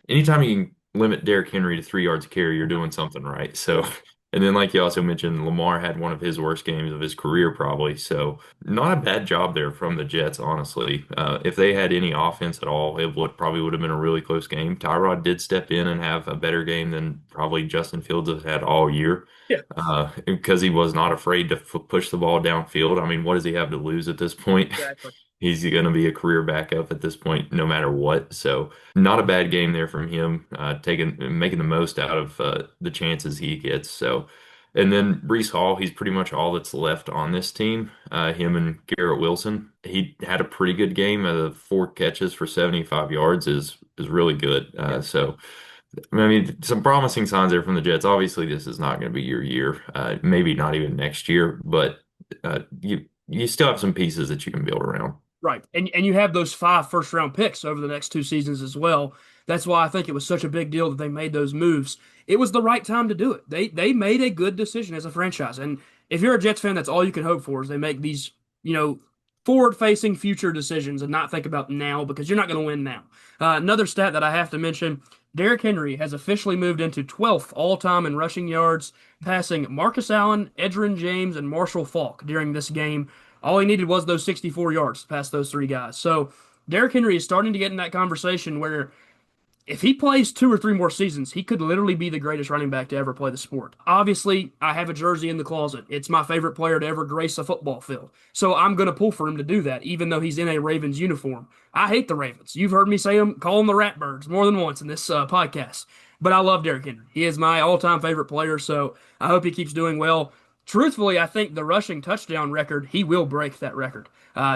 anytime you can limit Derrick Henry to 3 yards a carry, you're doing something right. So, and then like you also mentioned, Lamar had one of his worst games of his career, probably. So, not a bad job there from the Jets, honestly. If they had any offense at all, it probably would have been a really close game. Tyrod did step in and have a better game than probably Justin Fields has had all year. Yeah, Because he was not afraid to push the ball downfield. I mean, what does he have to lose at this point? exactly. He's going to be a career backup at this point, no matter what. So, not a bad game there from him, making the most out of the chances he gets. So, and then Brees Hall, he's pretty much all that's left on this team. Him and Garrett Wilson. He had a pretty good game. 4 catches for 75 yards is really good. Yeah. So, I mean, some promising signs there from the Jets. Obviously, this is not going to be your year. Maybe not even next year, but you still have some pieces that you can build around. Right. And you have those 5 first-round picks over the next 2 seasons as well. That's why I think it was such a big deal that they made those moves. It was the right time to do it. They made a good decision as a franchise. And if you're a Jets fan, that's all you can hope for is they make these, forward-facing future decisions and not think about now because you're not going to win now. Another stat that I have to mention, Derrick Henry has officially moved into 12th all-time in rushing yards, passing Marcus Allen, Edgerrin James, and Marshall Faulk during this game. All he needed was those 64 yards to pass those three guys. So Derrick Henry is starting to get in that conversation where if he plays 2 or 3 more seasons, he could literally be the greatest running back to ever play the sport. Obviously, I have a jersey in the closet. It's my favorite player to ever grace a football field. So I'm going to pull for him to do that, even though he's in a Ravens uniform. I hate the Ravens. You've heard me call them the Ratbirds more than once in this podcast. But I love Derrick Henry. He is my all-time favorite player, so I hope he keeps doing well. Truthfully, I think the rushing touchdown record, he will break that record.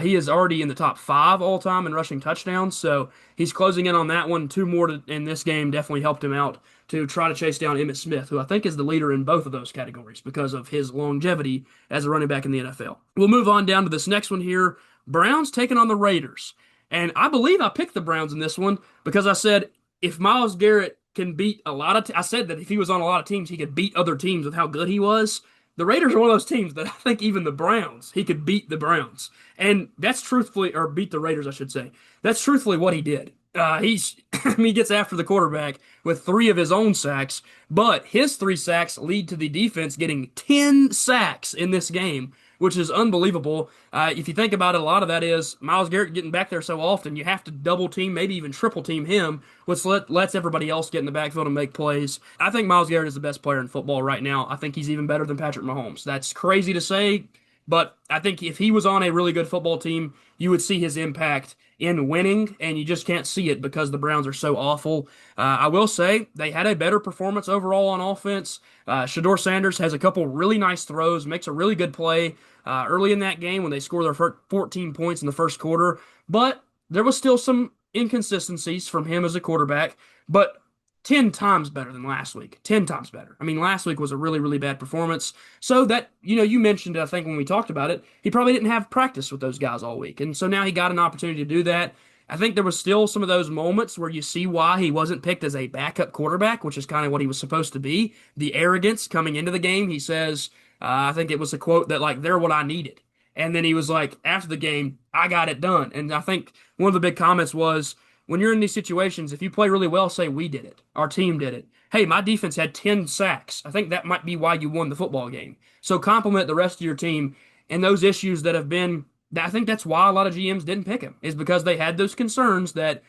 He is already in the top 5 all time in rushing touchdowns, so he's closing in on that one. 2 more in this game definitely helped him out to try to chase down Emmitt Smith, who I think is the leader in both of those categories because of his longevity as a running back in the NFL. We'll move on down to this next one here. Browns taking on the Raiders. And I believe I picked the Browns in this one because I said if Myles Garrett can beat a lot of I said that if he was on a lot of teams, he could beat other teams with how good he was. The Raiders are one of those teams that I think even the Browns, he could beat the Browns. And that's truthfully, or beat the Raiders, I should say. That's truthfully what he did. He gets after the quarterback with 3 of his own sacks, but his 3 sacks lead to the defense getting 10 sacks in this game, which is unbelievable. If you think about it, a lot of that is Myles Garrett getting back there so often, you have to double team, maybe even triple team him, which lets everybody else get in the backfield and make plays. I think Myles Garrett is the best player in football right now. I think he's even better than Patrick Mahomes. That's crazy to say, but I think if he was on a really good football team, you would see his impact in winning, and you just can't see it because the Browns are so awful. I will say they had a better performance overall on offense. Shador Sanders has a couple really nice throws, makes a really good play early in that game when they score their 14 points in the first quarter. But there was still some inconsistencies from him as a quarterback, but 10 times better than last week. 10 times better. I mean, last week was a really, really bad performance. So that, you mentioned, I think, when we talked about it, he probably didn't have practice with those guys all week. And so now he got an opportunity to do that. I think there was still some of those moments where you see why he wasn't picked as a backup quarterback, which is kind of what he was supposed to be. The arrogance coming into the game. He says, I think it was a quote that, like, they're what I needed. And then he was like, after the game, I got it done. And I think one of the big comments was, when you're in these situations, if you play really well, say we did it. Our team did it. Hey, my defense had 10 sacks. I think that might be why you won the football game. So compliment the rest of your team and those issues that have been, I think that's why a lot of GMs didn't pick him, is because they had those concerns that,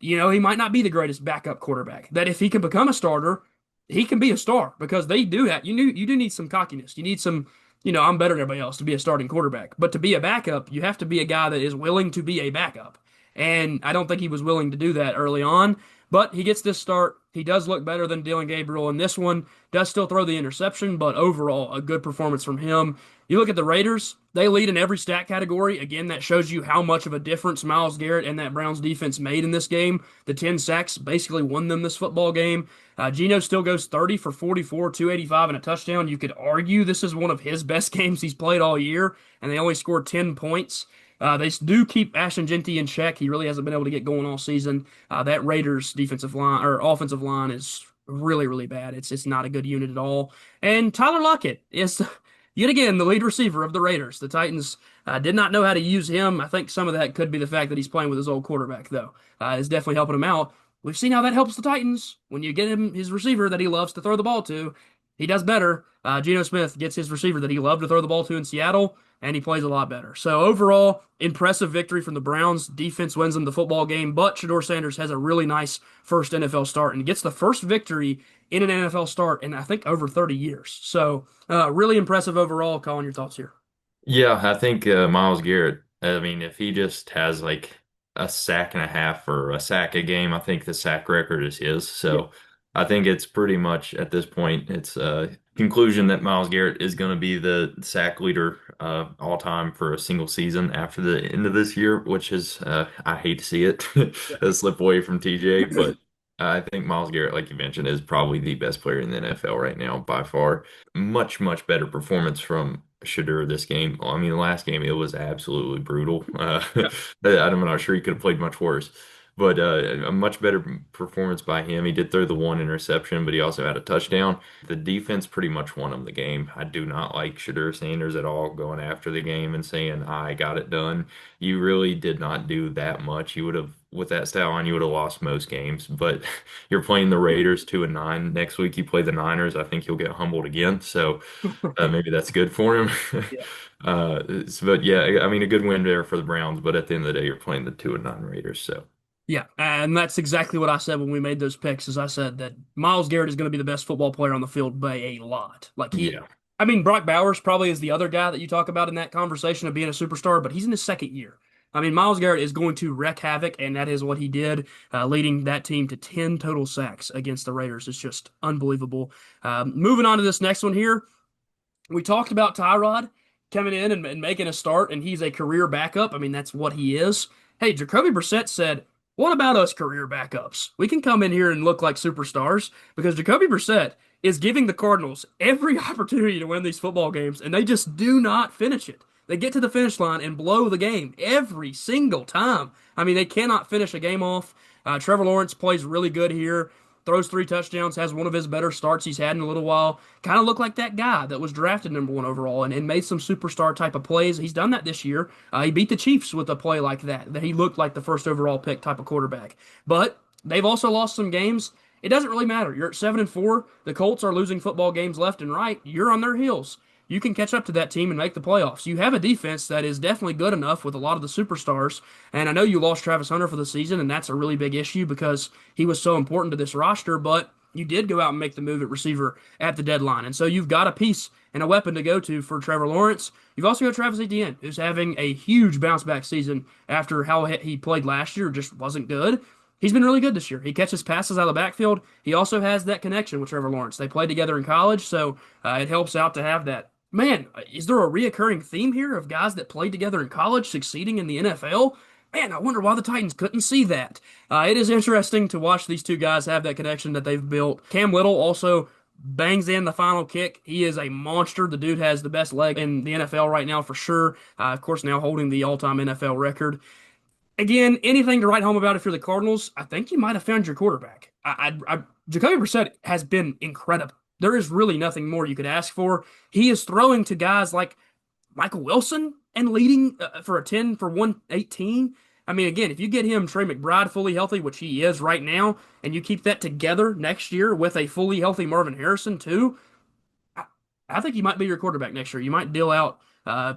he might not be the greatest backup quarterback. That if he can become a starter, he can be a star because they do that. You do need some cockiness. You need some, I'm better than everybody else to be a starting quarterback. But to be a backup, you have to be a guy that is willing to be a backup. And I don't think he was willing to do that early on, but he gets this start. He does look better than Dillon Gabriel, and this one does still throw the interception, but overall, a good performance from him. You look at the Raiders, they lead in every stat category. Again, that shows you how much of a difference Myles Garrett and that Browns defense made in this game. The 10 sacks basically won them this football game. Geno still goes 30 for 44, 285, and a touchdown. You could argue this is one of his best games he's played all year, and they only scored 10 points. They do keep Ashton Jeanty in check. He really hasn't been able to get going all season. That Raiders defensive line or offensive line is really, really bad. It's not a good unit at all. And Tyler Lockett is yet again the lead receiver of the Raiders. The Titans did not know how to use him. I think some of that could be the fact that he's playing with his old quarterback, though. Is definitely helping him out. We've seen how that helps the Titans. When you get him his receiver that he loves to throw the ball to, he does better. Geno Smith gets his receiver that he loved to throw the ball to in Seattle, and he plays a lot better. So overall, impressive victory from the Browns. Defense wins them the football game, but Shedeur Sanders has a really nice first NFL start and gets the first victory in an NFL start in, I think, over 30 years. So really impressive overall. Colin, your thoughts here? Yeah, I think Myles Garrett, I mean, if he just has like a sack and a half or a sack a game, I think the sack record is his. Yeah. So I think it's pretty much at this point, it's a conclusion that Myles Garrett is going to be the sack leader all time for a single season after the end of this year, which is, I hate to see it slip away from TJ, but I think Myles Garrett, like you mentioned, is probably the best player in the NFL right now by far. Much, much better performance from Shedeur this game. I mean, the last game it was absolutely brutal. Yeah. I'm not sure he could have played much worse, but a much better performance by him. He did throw the one interception, but he also had a touchdown. The defense pretty much won him the game. I do not like Shedeur Sanders at all going after the game and saying I got it done. You really did not do that much. You would have with that style on, you would have lost most games, but you're playing the Raiders 2-9. Next week you play the Niners. I think you'll get humbled again. So maybe that's good for him. Yeah. But yeah, I mean, a good win there for the Browns. But at the end of the day, you're playing the 2-9 Raiders. So Yeah, and that's exactly what I said when we made those picks. Is I said that Myles Garrett is going to be the best football player on the field by a lot. yeah, I mean, Brock Bowers probably is the other guy that you talk about in that conversation of being a superstar, but he's in his second year. I mean, Myles Garrett is going to wreak havoc, and that is what he did, leading that team to 10 total sacks against the Raiders. It's just unbelievable. Moving on to this next one here, we talked about Tyrod coming in and making a start, and he's a career backup. I mean, that's what he is. Hey, Jacoby Brissett said, "What about us career backups? We can come in here and look like superstars because Jacoby Brissett is giving the Cardinals every opportunity to win these football games, and they just do not finish it. They get to the finish line and blow the game every single time. I mean, they cannot finish a game off. Trevor Lawrence plays really good here, throws 3 touchdowns, has one of his better starts he's had in a little while. Kind of looked like that guy that was drafted #1 overall and made some superstar type of plays. He's done that this year. He beat the Chiefs with a play like that he looked like the first overall pick type of quarterback. But they've also lost some games. It doesn't really matter. You're at 7-4. The Colts are losing football games left and right. You're on their heels. You can catch up to that team and make the playoffs. You have a defense that is definitely good enough with a lot of the superstars. And I know you lost Travis Hunter for the season, and that's a really big issue because he was so important to this roster, but you did go out and make the move at receiver at the deadline. And so you've got a piece and a weapon to go to for Trevor Lawrence. You've also got Travis Etienne, who's having a huge bounce back season after how he played last year, just wasn't good. He's been really good this year. He catches passes out of the backfield. He also has that connection with Trevor Lawrence. They played together in college, so it helps out to have that. Man, is there a reoccurring theme here of guys that played together in college succeeding in the NFL? Man, I wonder why the Titans couldn't see that. It is interesting to watch these two guys have that connection that they've built. Cam Little also bangs in the final kick. He is a monster. The dude has the best leg in the NFL right now for sure. Of course, now holding the all-time NFL record. Again, anything to write home about if you're the Cardinals? I think you might have found your quarterback. Jacoby Brissett has been incredible. There is really nothing more you could ask for. He is throwing to guys like Michael Wilson and leading for a 10 for 118. I mean, again, if you get him Trey McBride fully healthy, which he is right now, and you keep that together next year with a fully healthy Marvin Harrison too, I, I think he might be your quarterback next year. You might deal out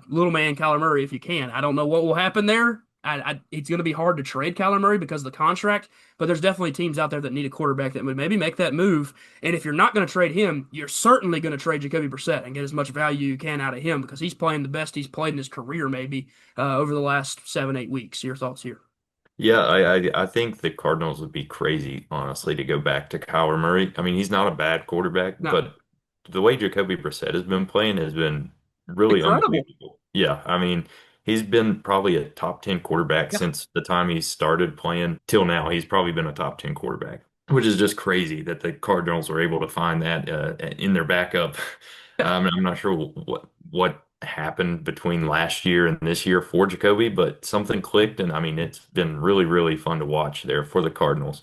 little man Kyler Murray if you can. I don't know what will happen there. It's going to be hard to trade Kyler Murray because of the contract, but there's definitely teams out there that need a quarterback that would maybe make that move. And if you're not going to trade him, you're certainly going to trade Jacoby Brissett and get as much value you can out of him because he's playing the best he's played in his career maybe over the last 7, 8 weeks. Your thoughts here? yeah, I think the Cardinals would be crazy, honestly, to go back to Kyler Murray. I mean, he's not a bad quarterback, No, but the way Jacoby Brissett has been playing has been really incredible. unbelievable. Yeah, I mean, he's been probably a top 10 quarterback Yeah, since the time he started playing till now. He's probably been a top 10 quarterback, which is just crazy that the Cardinals were able to find that in their backup. yeah, I'm not sure what happened between last year and this year for Jacoby, but something clicked, and I mean, it's been really, really fun to watch there for the Cardinals.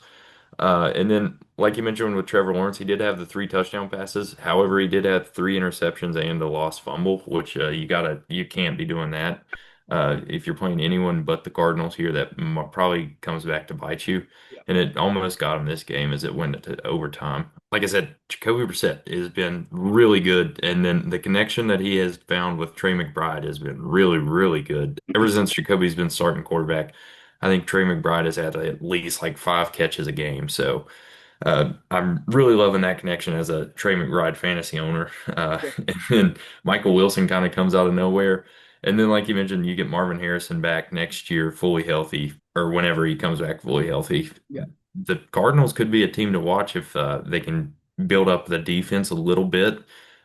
And then, like you mentioned with Trevor Lawrence, he did have the three touchdown passes. However, he did have three interceptions and a lost fumble, which you can't be doing that. If you're playing anyone but the Cardinals here, that probably comes back to bite you. Yeah. And it almost got him this game as it went to overtime. Like I said, Jacoby Brissett has been really good, and then the connection that he has found with Trey McBride has been really, really good. Ever since Jacoby's been starting quarterback, I think Trey McBride has had at least like 5 catches a game. So I'm really loving that connection as a Trey McBride fantasy owner. And then Michael Wilson kind of comes out of nowhere. And then, like you mentioned, you get Marvin Harrison back next year fully healthy, or whenever he comes back fully healthy. Yeah. The Cardinals could be a team to watch if they can build up the defense a little bit.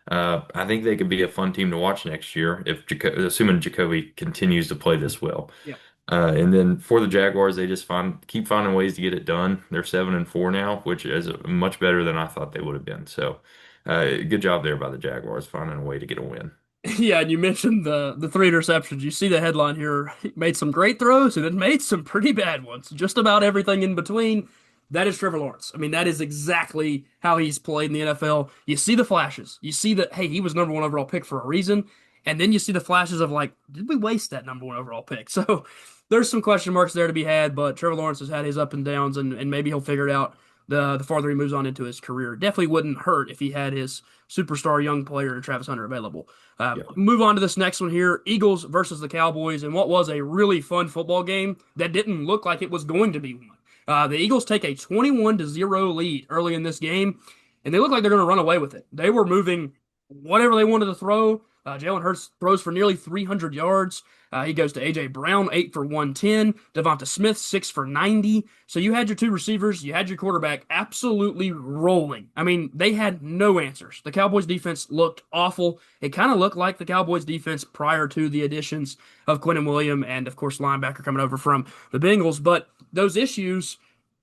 I think they could be a fun team to watch next year if assuming Jacoby continues to play this well. Yeah. And then for the Jaguars, they just keep finding ways to get it done. They're 7-4 now, which is much better than I thought they would have been. So, good job there by the Jaguars finding a way to get a win. Yeah, and you mentioned the three interceptions. You see the headline here. He made some great throws and then made some pretty bad ones. Just about everything in between. That is Trevor Lawrence. I mean, that is exactly how he's played in the NFL. You see the flashes. You see that, hey, he was number one overall pick for a reason. And then you see the flashes of like, did we waste that number one overall pick? So there's some question marks there to be had, but Trevor Lawrence has had his up and downs, and maybe he'll figure it out the farther he moves on into his career. Definitely wouldn't hurt if he had his superstar young player Travis Hunter available. Yeah. Move on to this next one here. Eagles versus the Cowboys, and what was a really fun football game that didn't look like it was going to be one. The Eagles take a 21-0 lead early in this game, and they look like they're going to run away with it. They were moving whatever they wanted to throw. Jalen Hurts throws for nearly 300 yards. He goes to A.J. Brown, 8 for 110. Devonta Smith, 6 for 90. So you had your two receivers, you had your quarterback absolutely rolling. I mean, they had no answers. The Cowboys defense looked awful. It kind of looked like the Cowboys defense prior to the additions of Quinnen Williams and, of course, linebacker coming over from the Bengals. But those issues,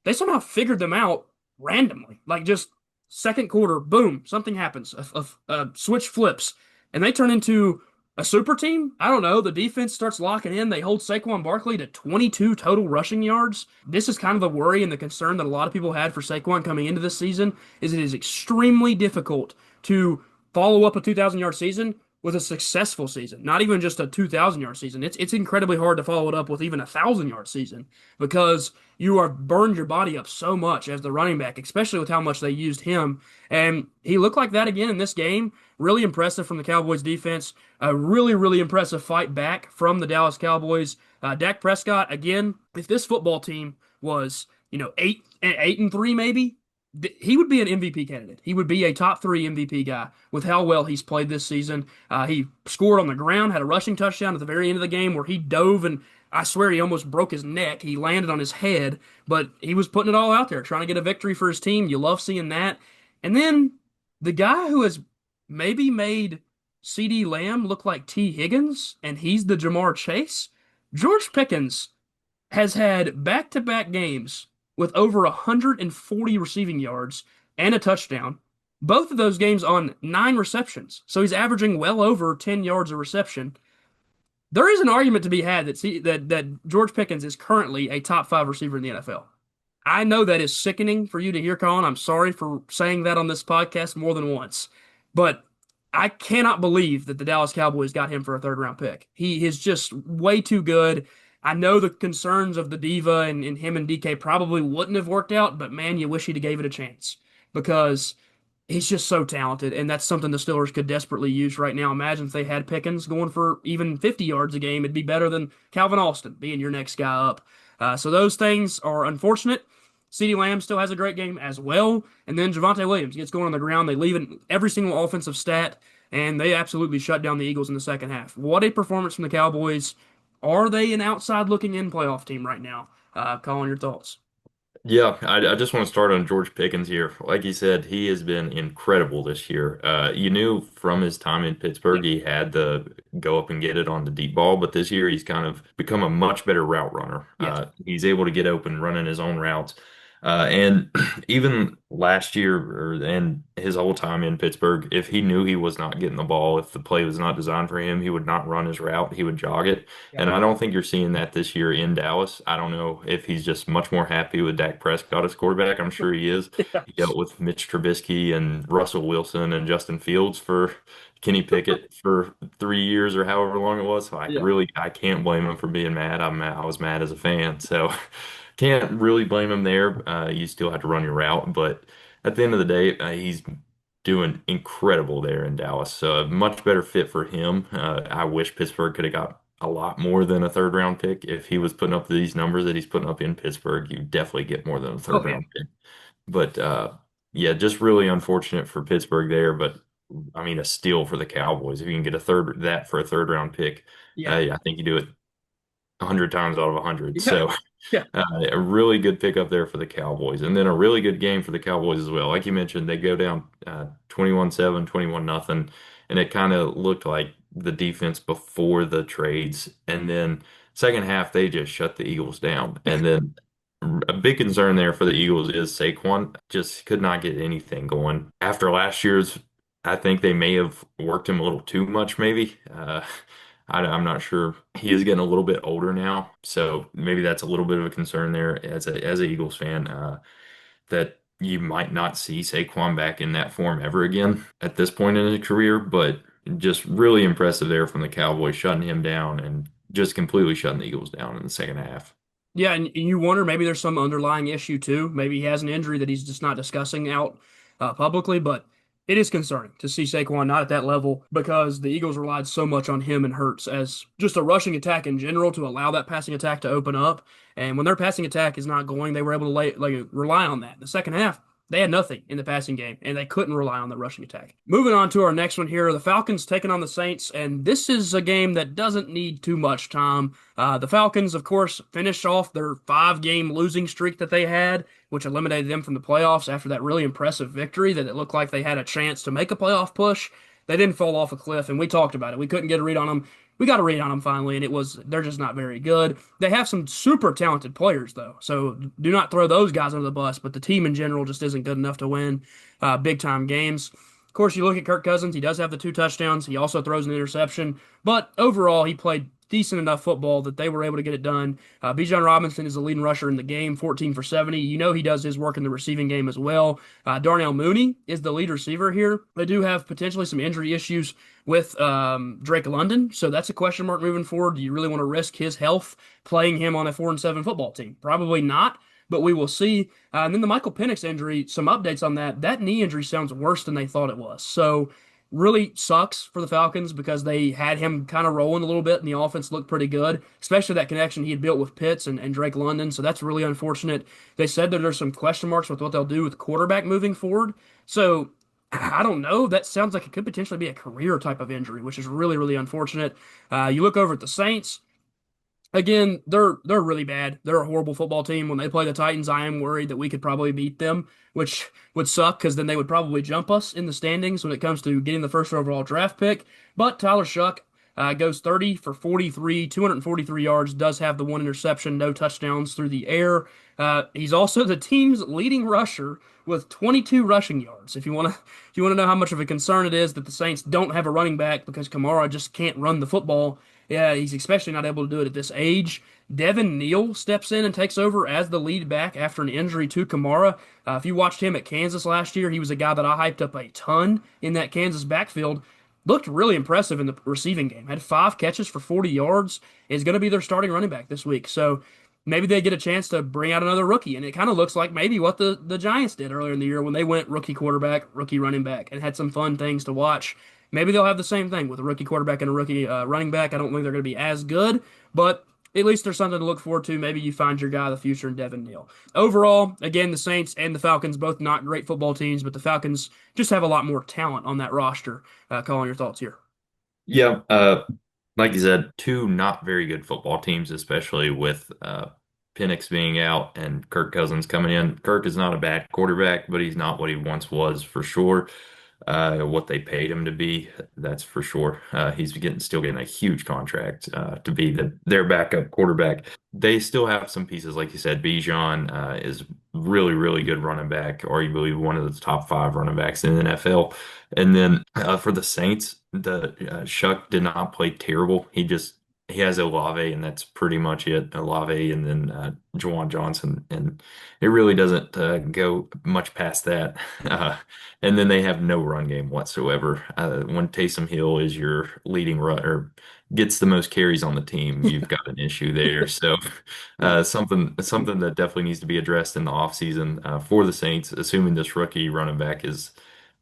they somehow figured them out randomly. Like just second quarter, boom, something happens. A switch flips, and they turn into a super team. I don't know. The defense starts locking in. They hold Saquon Barkley to 22 total rushing yards. This is kind of the worry and the concern that a lot of people had for Saquon coming into this season is it is extremely difficult to follow up a 2,000-yard season with a successful season, not even just a 2,000-yard season. It's incredibly hard to follow it up with even a 1,000-yard season because you are burned your body up so much as the running back, especially with how much they used him. And he looked like that again in this game. Really impressive from the Cowboys defense. A really, really impressive fight back from the Dallas Cowboys. Dak Prescott, again, if this football team was, 8-3 maybe, he would be an MVP candidate. He would be a top three MVP guy with how well he's played this season. He scored on the ground, had a rushing touchdown at the very end of the game where he dove and I swear he almost broke his neck. He landed on his head, but he was putting it all out there, trying to get a victory for his team. You love seeing that. And then the guy who has maybe made CeeDee Lamb look like T. Higgins, and he's the Jamar Chase. George Pickens has had back-to-back games with over 140 receiving yards and a touchdown. Both of those games on 9 receptions. So he's averaging well over 10 yards a reception. There is an argument to be had that George Pickens is currently a top 5 receiver in the NFL. I know that is sickening for you to hear, Colin. I'm sorry for saying that on this podcast more than once. But I cannot believe that the Dallas Cowboys got him for a third-round pick. He is just way too good. I know the concerns of the Diva and him and DK probably wouldn't have worked out, but man, you wish he'd have gave it a chance because he's just so talented, and that's something the Steelers could desperately use right now. Imagine if they had Pickens going for even 50 yards a game. It'd be better than Calvin Austin being your next guy up. So those things are unfortunate. CeeDee Lamb still has a great game as well. And then Javonte Williams gets going on the ground. They leave in every single offensive stat, and they absolutely shut down the Eagles in the second half. What a performance from the Cowboys. Are they an outside-looking-in playoff team right now? Colin, your thoughts? Yeah, I just want to start on George Pickens here. Like you said, he has been incredible this year. You knew from his time in Yeah, Pittsburgh he had to go up and get it on the deep ball, but this year he's kind of become a much better route runner. yes, He's able to get open running his own routes. And even last year, and his whole time in Pittsburgh, if he knew he was not getting the ball, if the play was not designed for him, he would not run his route. He would jog it. Yeah. And I don't think you're seeing that this year in Dallas. I don't know if he's just much more happy with Dak Prescott as quarterback. I'm sure he is. Yeah. He dealt with Mitch Trubisky and Russell Wilson and Justin Fields for Kenny Pickett for 3 years or however long it was. So Yeah. I can't blame him for being mad. I was mad as a fan. So can't really blame him there. You still have to run your route, but at the end of the day, he's doing incredible there in Dallas. So a much better fit for him. I wish Pittsburgh could have got a lot more than a third round pick. If he was putting up these numbers that he's putting up in Pittsburgh, you definitely get more than a Oh third yeah. round pick. But yeah, just really unfortunate for Pittsburgh there. But I mean, a steal for the Cowboys. If you can get a third round pick, Yeah. I think you do it 100 times out of 100. Yeah. So Yeah. a really good pickup there for the Cowboys. And then a really good game for the Cowboys as well. Like you mentioned, they go down 21-7, 21 nothing, and it kind of looked like the defense before the trades. And then second half, they just shut the Eagles down. And then a big concern there for the Eagles is Saquon just could not get anything going. After last year's, I think they may have worked him a little too much, maybe. I'm not sure. He is getting a little bit older now, so maybe that's a little bit of a concern there as a Eagles fan, that you might not see Saquon back in that form ever again at this point in his career. But just really impressive there from the Cowboys, shutting him down and just completely shutting the Eagles down in the second half. Yeah, and you wonder maybe there's some underlying issue too. Maybe he has an injury that he's just not discussing out publicly, but it is concerning to see Saquon not at that level because the Eagles relied so much on him and Hurts as just a rushing attack in general to allow that passing attack to open up. And when their passing attack is not going, they were able to rely on that. In the second half, they had nothing in the passing game, and they couldn't rely on the rushing attack. Moving on to our next one here, the Falcons taking on the Saints, and this is a game that doesn't need too much time. The Falcons, of course, finished off their 5-game losing streak that they had, which eliminated them from the playoffs after that really impressive victory that it looked like they had a chance to make a playoff push. They didn't fall off a cliff, and we talked about it. We couldn't get a read on them. We got a read on them finally, and they're just not very good. They have some super talented players, though, so do not throw those guys under the bus, but the team in general just isn't good enough to win big time games. Of course, you look at Kirk Cousins, he does have the 2 touchdowns. He also throws an interception, but overall, he played decent enough football that they were able to get it done. Bijan Robinson is the leading rusher in the game, 14 for 70. You know he does his work in the receiving game as well. Darnell Mooney is the lead receiver here. They do have potentially some injury issues with Drake London, so that's a question mark moving forward. Do you really want to risk his health playing him on a 4-7 football team? Probably not, but we will see. And then the Michael Penix injury, some updates on that. That knee injury sounds worse than they thought it was. So really sucks for the Falcons because they had him kind of rolling a little bit and the offense looked pretty good, especially that connection he had built with Pitts and Drake London. So that's really unfortunate. They said that there's some question marks with what they'll do with quarterback moving forward. So I don't know. That sounds like it could potentially be a career type of injury, which is really, really unfortunate. You look over at the Saints. Again, they're really bad. They're a horrible football team. When they play the Titans, I am worried that we could probably beat them, which would suck because then they would probably jump us in the standings when it comes to getting the first overall draft pick. But Tyler Shuck goes 30 for 43, 243 yards, does have the 1 interception, no touchdowns through the air. He's also the team's leading rusher with 22 rushing yards. If you want to know how much of a concern it is that the Saints don't have a running back because Kamara just can't run the football, yeah, he's especially not able to do it at this age. Devin Neal steps in and takes over as the lead back after an injury to Kamara. If you watched him at Kansas last year, he was a guy that I hyped up a ton in that Kansas backfield. Looked really impressive in the receiving game. Had 5 catches for 40 yards. Is going to be their starting running back this week. So maybe they get a chance to bring out another rookie. And it kind of looks like maybe what the Giants did earlier in the year when they went rookie quarterback, rookie running back, and had some fun things to watch. Maybe they'll have the same thing with a rookie quarterback and a rookie running back. I don't think they're going to be as good, but at least there's something to look forward to. Maybe you find your guy of the future in Devin Neal. Overall, again, the Saints and the Falcons, both not great football teams, but the Falcons just have a lot more talent on that roster. Calling your thoughts here. Yeah, like you said, two not very good football teams, especially with Penix being out and Kirk Cousins coming in. Kirk is not a bad quarterback, but he's not what he once was for sure. What they paid him to be, that's for sure. He's still getting a huge contract to be their backup quarterback. They still have some pieces, like you said. Bijan is really, really good running back, arguably one of the top five running backs in the NFL. And then for the Saints, the Shuck did not play terrible. He has Olave, and that's pretty much it. Olave, and then Juwan Johnson, and it really doesn't go much past that. Uh, and then they have no run game whatsoever. When Taysom Hill is your leading runner, gets the most carries on the team, you've got an issue there. So something that definitely needs to be addressed in the offseason for the Saints, assuming this rookie running back is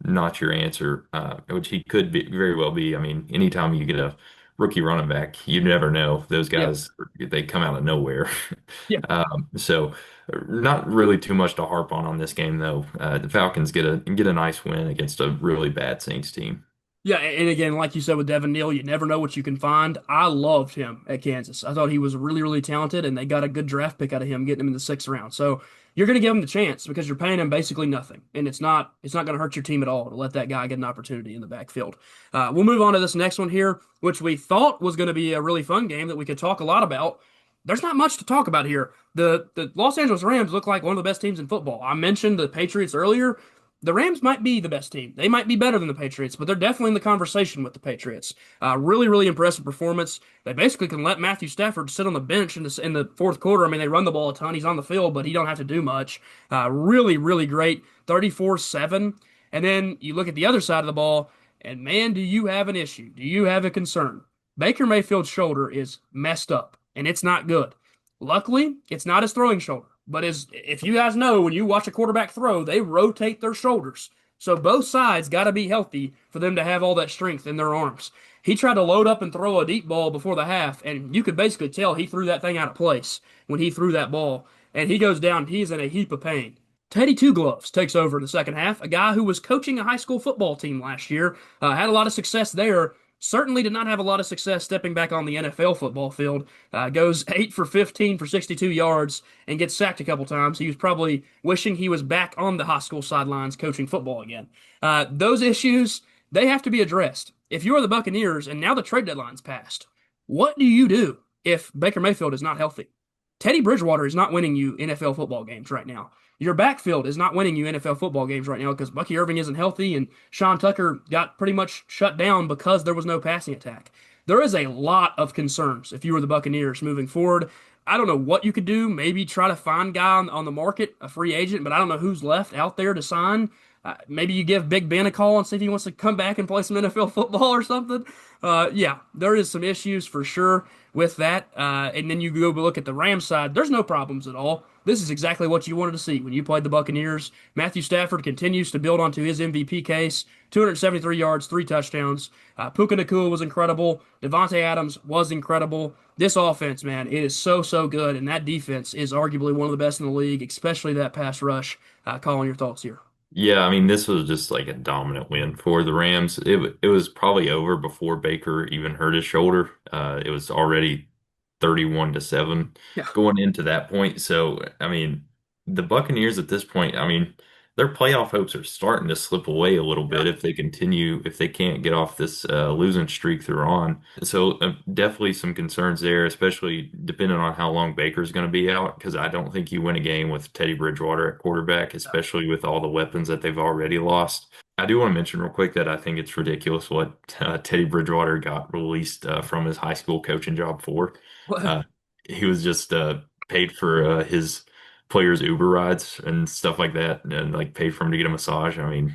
not your answer, which he could be very well be. I mean, anytime you get a rookie running back, you never know. Those Yeah. guys, they come out of nowhere. Yeah. So not really too much to harp on this game though. The Falcons get a nice win against a really bad Saints team. Yeah, and again, like you said with Devin Neal, you never know what you can find. I loved him at Kansas. I thought he was really, really talented, and they got a good draft pick out of him, getting him in the sixth round. So you're going to give him the chance because you're paying him basically nothing, and it's not going to hurt your team at all to let that guy get an opportunity in the backfield. We'll move on to this next one here, which we thought was going to be a really fun game that we could talk a lot about. There's not much to talk about here. The Los Angeles Rams look like one of the best teams in football. I mentioned the Patriots earlier. The Rams might be the best team. They might be better than the Patriots, but they're definitely in the conversation with the Patriots. Really, really impressive performance. They basically can let Matthew Stafford sit on the bench in the fourth quarter. I mean, they run the ball a ton. He's on the field, but he don't have to do much. Really, really great. 34-7. And then you look at the other side of the ball, and man, do you have an issue? Do you have a concern? Baker Mayfield's shoulder is messed up, and it's not good. Luckily, it's not his throwing shoulder. But if you guys know, when you watch a quarterback throw, they rotate their shoulders. So both sides got to be healthy for them to have all that strength in their arms. He tried to load up and throw a deep ball before the half, and you could basically tell he threw that thing out of place when he threw that ball. And he goes down, he's in a heap of pain. Teddy Two Gloves takes over in the second half, a guy who was coaching a high school football team last year, had a lot of success there, certainly did not have a lot of success stepping back on the NFL football field. Goes 8 for 15 for 62 yards and gets sacked a couple times. He was probably wishing he was back on the high school sidelines coaching football again. Those issues, they have to be addressed. If you're the Buccaneers and now the trade deadline's passed, what do you do if Baker Mayfield is not healthy? Teddy Bridgewater is not winning you NFL football games right now. Your backfield is not winning you NFL football games right now because Bucky Irving isn't healthy and Sean Tucker got pretty much shut down because there was no passing attack. There is a lot of concerns if you were the Buccaneers moving forward. I don't know what you could do. Maybe try to find a guy on the market, a free agent, but I don't know who's left out there to sign. Maybe you give Big Ben a call and see if he wants to come back and play some NFL football or something. Yeah, there is some issues for sure with that. And then you go look at the Rams side. There's no problems at all. This is exactly what you wanted to see when you played the Buccaneers. Matthew Stafford continues to build onto his MVP case. 273 yards, 3 touchdowns. Puka Nacua was incredible. Devontae Adams was incredible. This offense, man, it is so, so good. And that defense is arguably one of the best in the league, especially that pass rush. Calling your thoughts here. Yeah, I mean, this was just like a dominant win for the Rams. It was probably over before Baker even hurt his shoulder. It was already 31-7 Yeah. going into that point. So, I mean, the Buccaneers at this point, I mean, their playoff hopes are starting to slip away a little Yeah. bit if they can't get off this losing streak they're on. So, definitely some concerns there, especially depending on how long Baker's going to be out, because I don't think you win a game with Teddy Bridgewater at quarterback, especially with all the weapons that they've already lost. I do want to mention real quick that I think it's ridiculous what Teddy Bridgewater got released from his high school coaching job for. Uh, he was just paid for his players' Uber rides and stuff like that, and like paid for him to get a massage. I mean,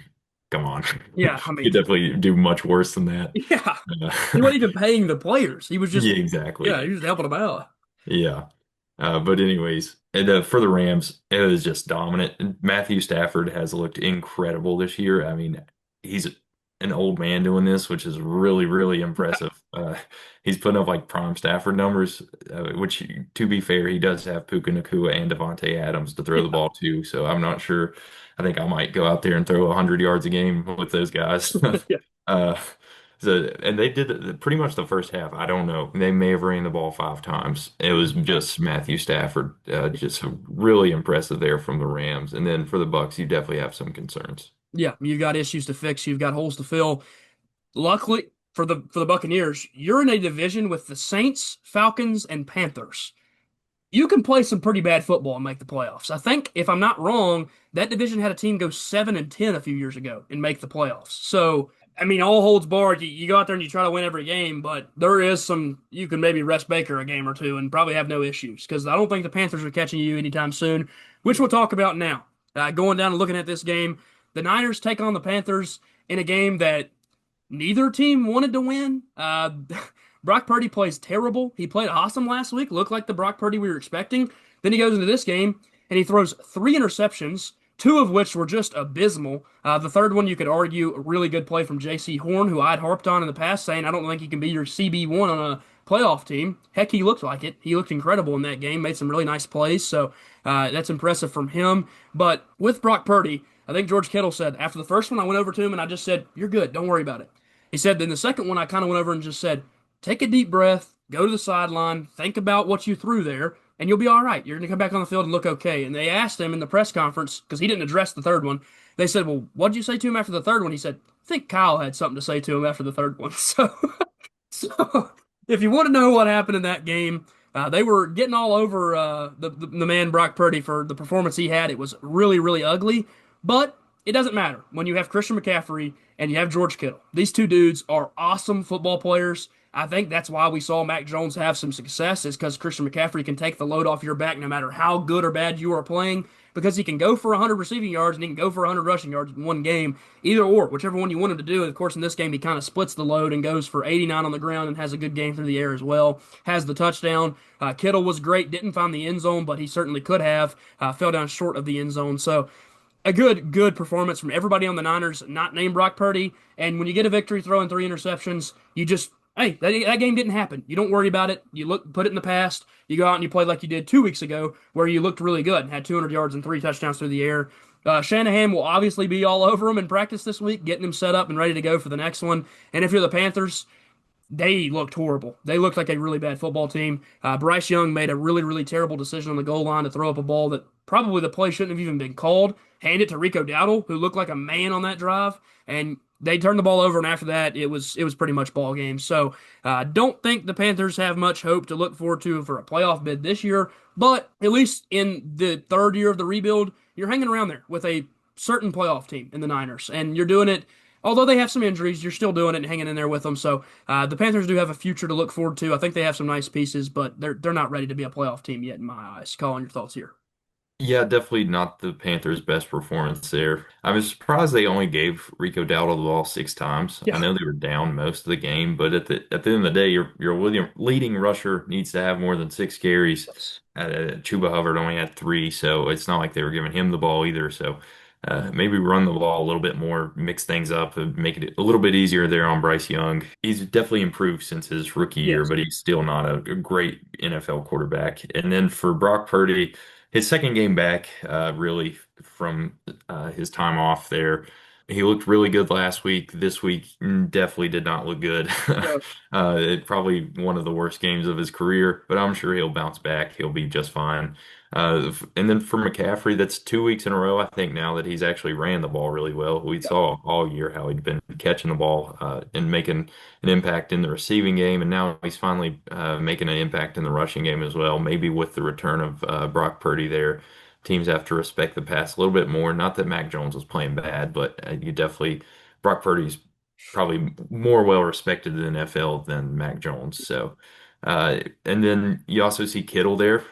come on, Yeah. I you mean, definitely do much worse than that. yeah. He Uh, wasn't even paying the players. He was just, yeah, yeah, exactly. he was just helping them out. Yeah. But anyways, and, for the Rams, it was just dominant. And Matthew Stafford has looked incredible this year. I mean, he's an old man doing this, which is really, really impressive. He's putting up like prime Stafford numbers, which, to be fair, he does have Puka Nacua and Devontae Adams to throw the ball to. So I'm not sure. I think I might go out there and throw 100 yards a game with those guys. Yeah. Uh, and they did pretty much the first half. I don't know. They may have ran the ball 5 times. It was just Matthew Stafford, just really impressive there from the Rams. And then for the Bucks, you definitely have some concerns. Yeah. You've got issues to fix. You've got holes to fill. Luckily for the Buccaneers, you're in a division with the Saints, Falcons, and Panthers. you can play some pretty bad football and make the playoffs. I think, if I'm not wrong, that division had a team go 7-10 a few years ago and make the playoffs. So, I mean, all holds barred. You go out there and you try to win every game, but there is some, you can maybe rest Baker a game or two and probably have no issues because I don't think the Panthers are catching you anytime soon, which we'll talk about now. Going down and looking at this game, the Niners take on the Panthers in a game that neither team wanted to win. Brock Purdy plays terrible. He played awesome last week, looked like the Brock Purdy we were expecting. Then he goes into this game and he throws three interceptions, two of which were just abysmal. The third one, you could argue, a really good play from J.C. Horn, who I'd harped on in the past, saying I don't think he can be your CB1 on a playoff team. Heck, he looked like it. He looked incredible in that game, made some really nice plays, so that's impressive from him. But with Brock Purdy, I think George Kittle said, after the first one, I went over to him and I just said, "You're good. Don't worry about it." He said, then the second one, I kind of went over and just said, "Take a deep breath, go to the sideline, think about what you threw there, and you'll be all right. You're going to come back on the field and look okay." And they asked him in the press conference, because he didn't address the third one, they said, "Well, what did you say to him after the third one?" He said, "I think Kyle had something to say to him after the third one." So if you want to know what happened in that game, they were getting all over the man Brock Purdy for the performance he had. It was really, really ugly, but it doesn't matter when you have Christian McCaffrey and you have George Kittle. These two dudes are awesome football players. I think that's why we saw Mac Jones have some success, is because Christian McCaffrey can take the load off your back no matter how good or bad you are playing, because he can go for 100 receiving yards and he can go for 100 rushing yards in one game, either or, whichever one you want him to do. Of course, in this game, he kind of splits the load and goes for 89 on the ground and has a good game through the air as well. Has the touchdown. Kittle was great, didn't find the end zone, but he certainly could have. Fell down short of the end zone. So a good performance from everybody on the Niners, not named Brock Purdy. And when you get a victory throwing three interceptions, you just, hey, that game didn't happen. You don't worry about it. You put it in the past. You go out and you play like you did 2 weeks ago, where you looked really good and had 200 yards and three touchdowns through the air. Shanahan will obviously be all over him in practice this week, getting him set up and ready to go for the next one. And if you're the Panthers, they looked horrible. They looked like a really bad football team. Bryce Young made a really, really terrible decision on the goal line to throw up a ball that probably the play shouldn't have even been called. Hand it to Rico Dowdle, who looked like a man on that drive, and they turned the ball over. And after that, it was pretty much ball game. So don't think the Panthers have much hope to look forward to for a playoff bid this year. But at least in the third year of the rebuild, you're hanging around there with a certain playoff team in the Niners, and you're doing it. Although they have some injuries, you're still doing it and hanging in there with them. So the Panthers do have a future to look forward to. I think they have some nice pieces, but they're not ready to be a playoff team yet in my eyes. Colin, your thoughts here? Yeah, definitely not the Panthers' best performance there. I was surprised they only gave Rico Dowdle the ball 6 times. I Yeah. know they were down most of the game, but at the end of the day, your leading rusher needs to have more than 6 carries. Chuba Hubbard only had three, so it's not like they were giving him the ball either. So maybe run the ball a little bit more, mix things up, and make it a little bit easier there on Bryce Young. He's definitely improved since his rookie year, Yes. but he's still not a great NFL quarterback. And then for Brock Purdy, his second game back, really from his time off there, he looked really good last week. This week, definitely did not look good. Yeah. It probably one of the worst games of his career, but I'm sure he'll bounce back. He'll be just fine. And then for McCaffrey, that's 2 weeks in a row, I think, now that he's actually ran the ball really well. We saw all year how he'd been catching the ball and making an impact in the receiving game, and now he's finally making an impact in the rushing game as well. Maybe with the return of Brock Purdy there, teams have to respect the pass a little bit more. Not that Mac Jones was playing bad, but you definitely Brock Purdy's probably more well respected in the NFL than Mac Jones. So, and then you also see Kittle there.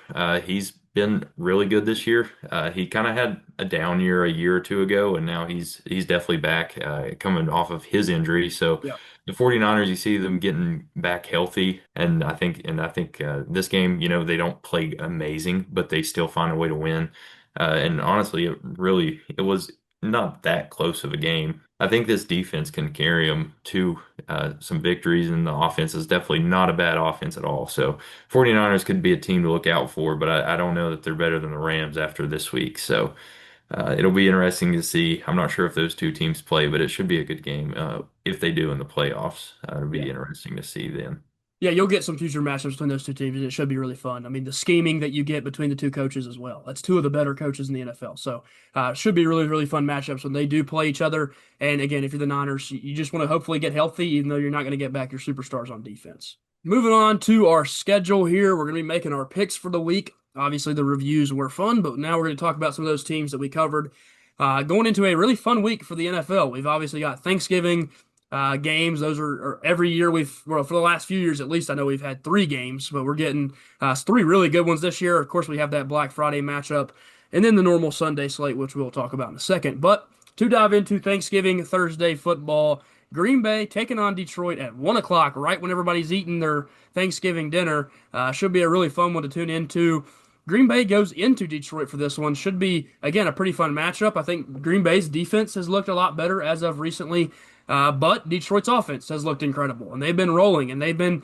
He's been really good this year. He kind of had a down year a year or two ago, and now he's definitely back, coming off of his injury. So Yeah. the 49ers, you see them getting back healthy, and I think this game, they don't play amazing, but they still find a way to win. And honestly, it was not that close of a game. I think this defense can carry them to some victories, and the offense is definitely not a bad offense at all. So 49ers could be a team to look out for, but I don't know that they're better than the Rams after this week. So it'll be interesting to see. I'm not sure if those two teams play, but it should be a good game if they do in the playoffs. It'll Yeah. be interesting to see then. Yeah, you'll get some future matchups between those two teams, and it should be really fun. I mean, the scheming that you get between the two coaches as well. That's two of the better coaches in the NFL. So, should be really, really fun matchups when they do play each other. And again, if you're the Niners, you just want to hopefully get healthy, even though you're not going to get back your superstars on defense. Moving on to our schedule here, we're going to be making our picks for the week. Obviously, the reviews were fun, but now we're going to talk about some of those teams that we covered. Going into a really fun week for the NFL. We've obviously got Thanksgiving games. Those are every year well, for the last few years at least, I know we've had three games, but we're getting three really good ones this year. Of course, we have that Black Friday matchup and then the normal Sunday slate, which we'll talk about in a second. But to dive into Thanksgiving Thursday football, Green Bay taking on Detroit at 1 o'clock, right when everybody's eating their Thanksgiving dinner. Should be a really fun one to tune into. Green Bay goes into Detroit for this one. Should be, again, a pretty fun matchup. I think Green Bay's defense has looked a lot better as of recently, but Detroit's offense has looked incredible, and they've been rolling, and they've been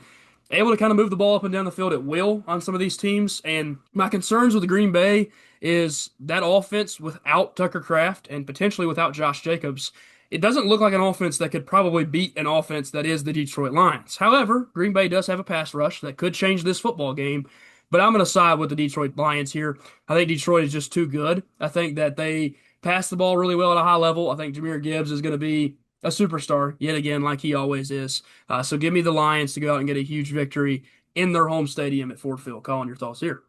able to kind of move the ball up and down the field at will on some of these teams. And my concerns with the Green Bay is that offense without Tucker Kraft and potentially without Josh Jacobs. It doesn't look like an offense that could probably beat an offense that is the Detroit Lions. However, Green Bay does have a pass rush that could change this football game, but I'm going to side with the Detroit Lions here. I think Detroit is just too good. I think that they pass the ball really well at a high level. I think Jahmyr Gibbs is going to be a superstar yet again, like he always is. So give me the Lions to go out and get a huge victory in their home stadium at Ford Field. Colin, your thoughts here?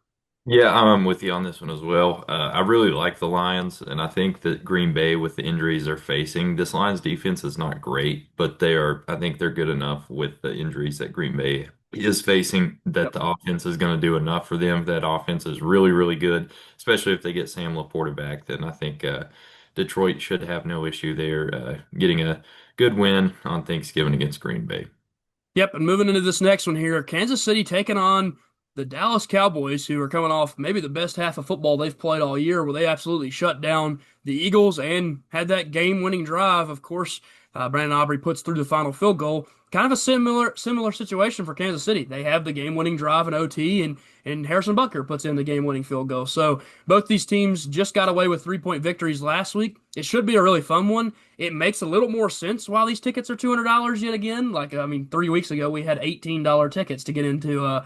Yeah, I'm with you on this one as well. I really like the Lions, and I think that Green Bay, with the injuries they're facing, this Lions defense is not great, but I think they're good enough with the injuries that Green Bay is facing that Yep. the offense is going to do enough for them. That offense is really, really good, especially if they get Sam Laporta back. Then I think Detroit should have no issue there getting a good win on Thanksgiving against Green Bay. Yep, and moving into this next one here, Kansas City taking on the Dallas Cowboys, who are coming off maybe the best half of football they've played all year, where they absolutely shut down the Eagles and had that game-winning drive. Of course, Brandon Aubrey puts through the final field goal. Kind of a similar situation for Kansas City. They have the game-winning drive in OT, and Harrison Butker puts in the game-winning field goal. So both these teams just got away with three-point victories last week. It should be a really fun one. It makes a little more sense why these tickets are $200 yet again. Like, I mean, 3 weeks ago we had $18 tickets to get into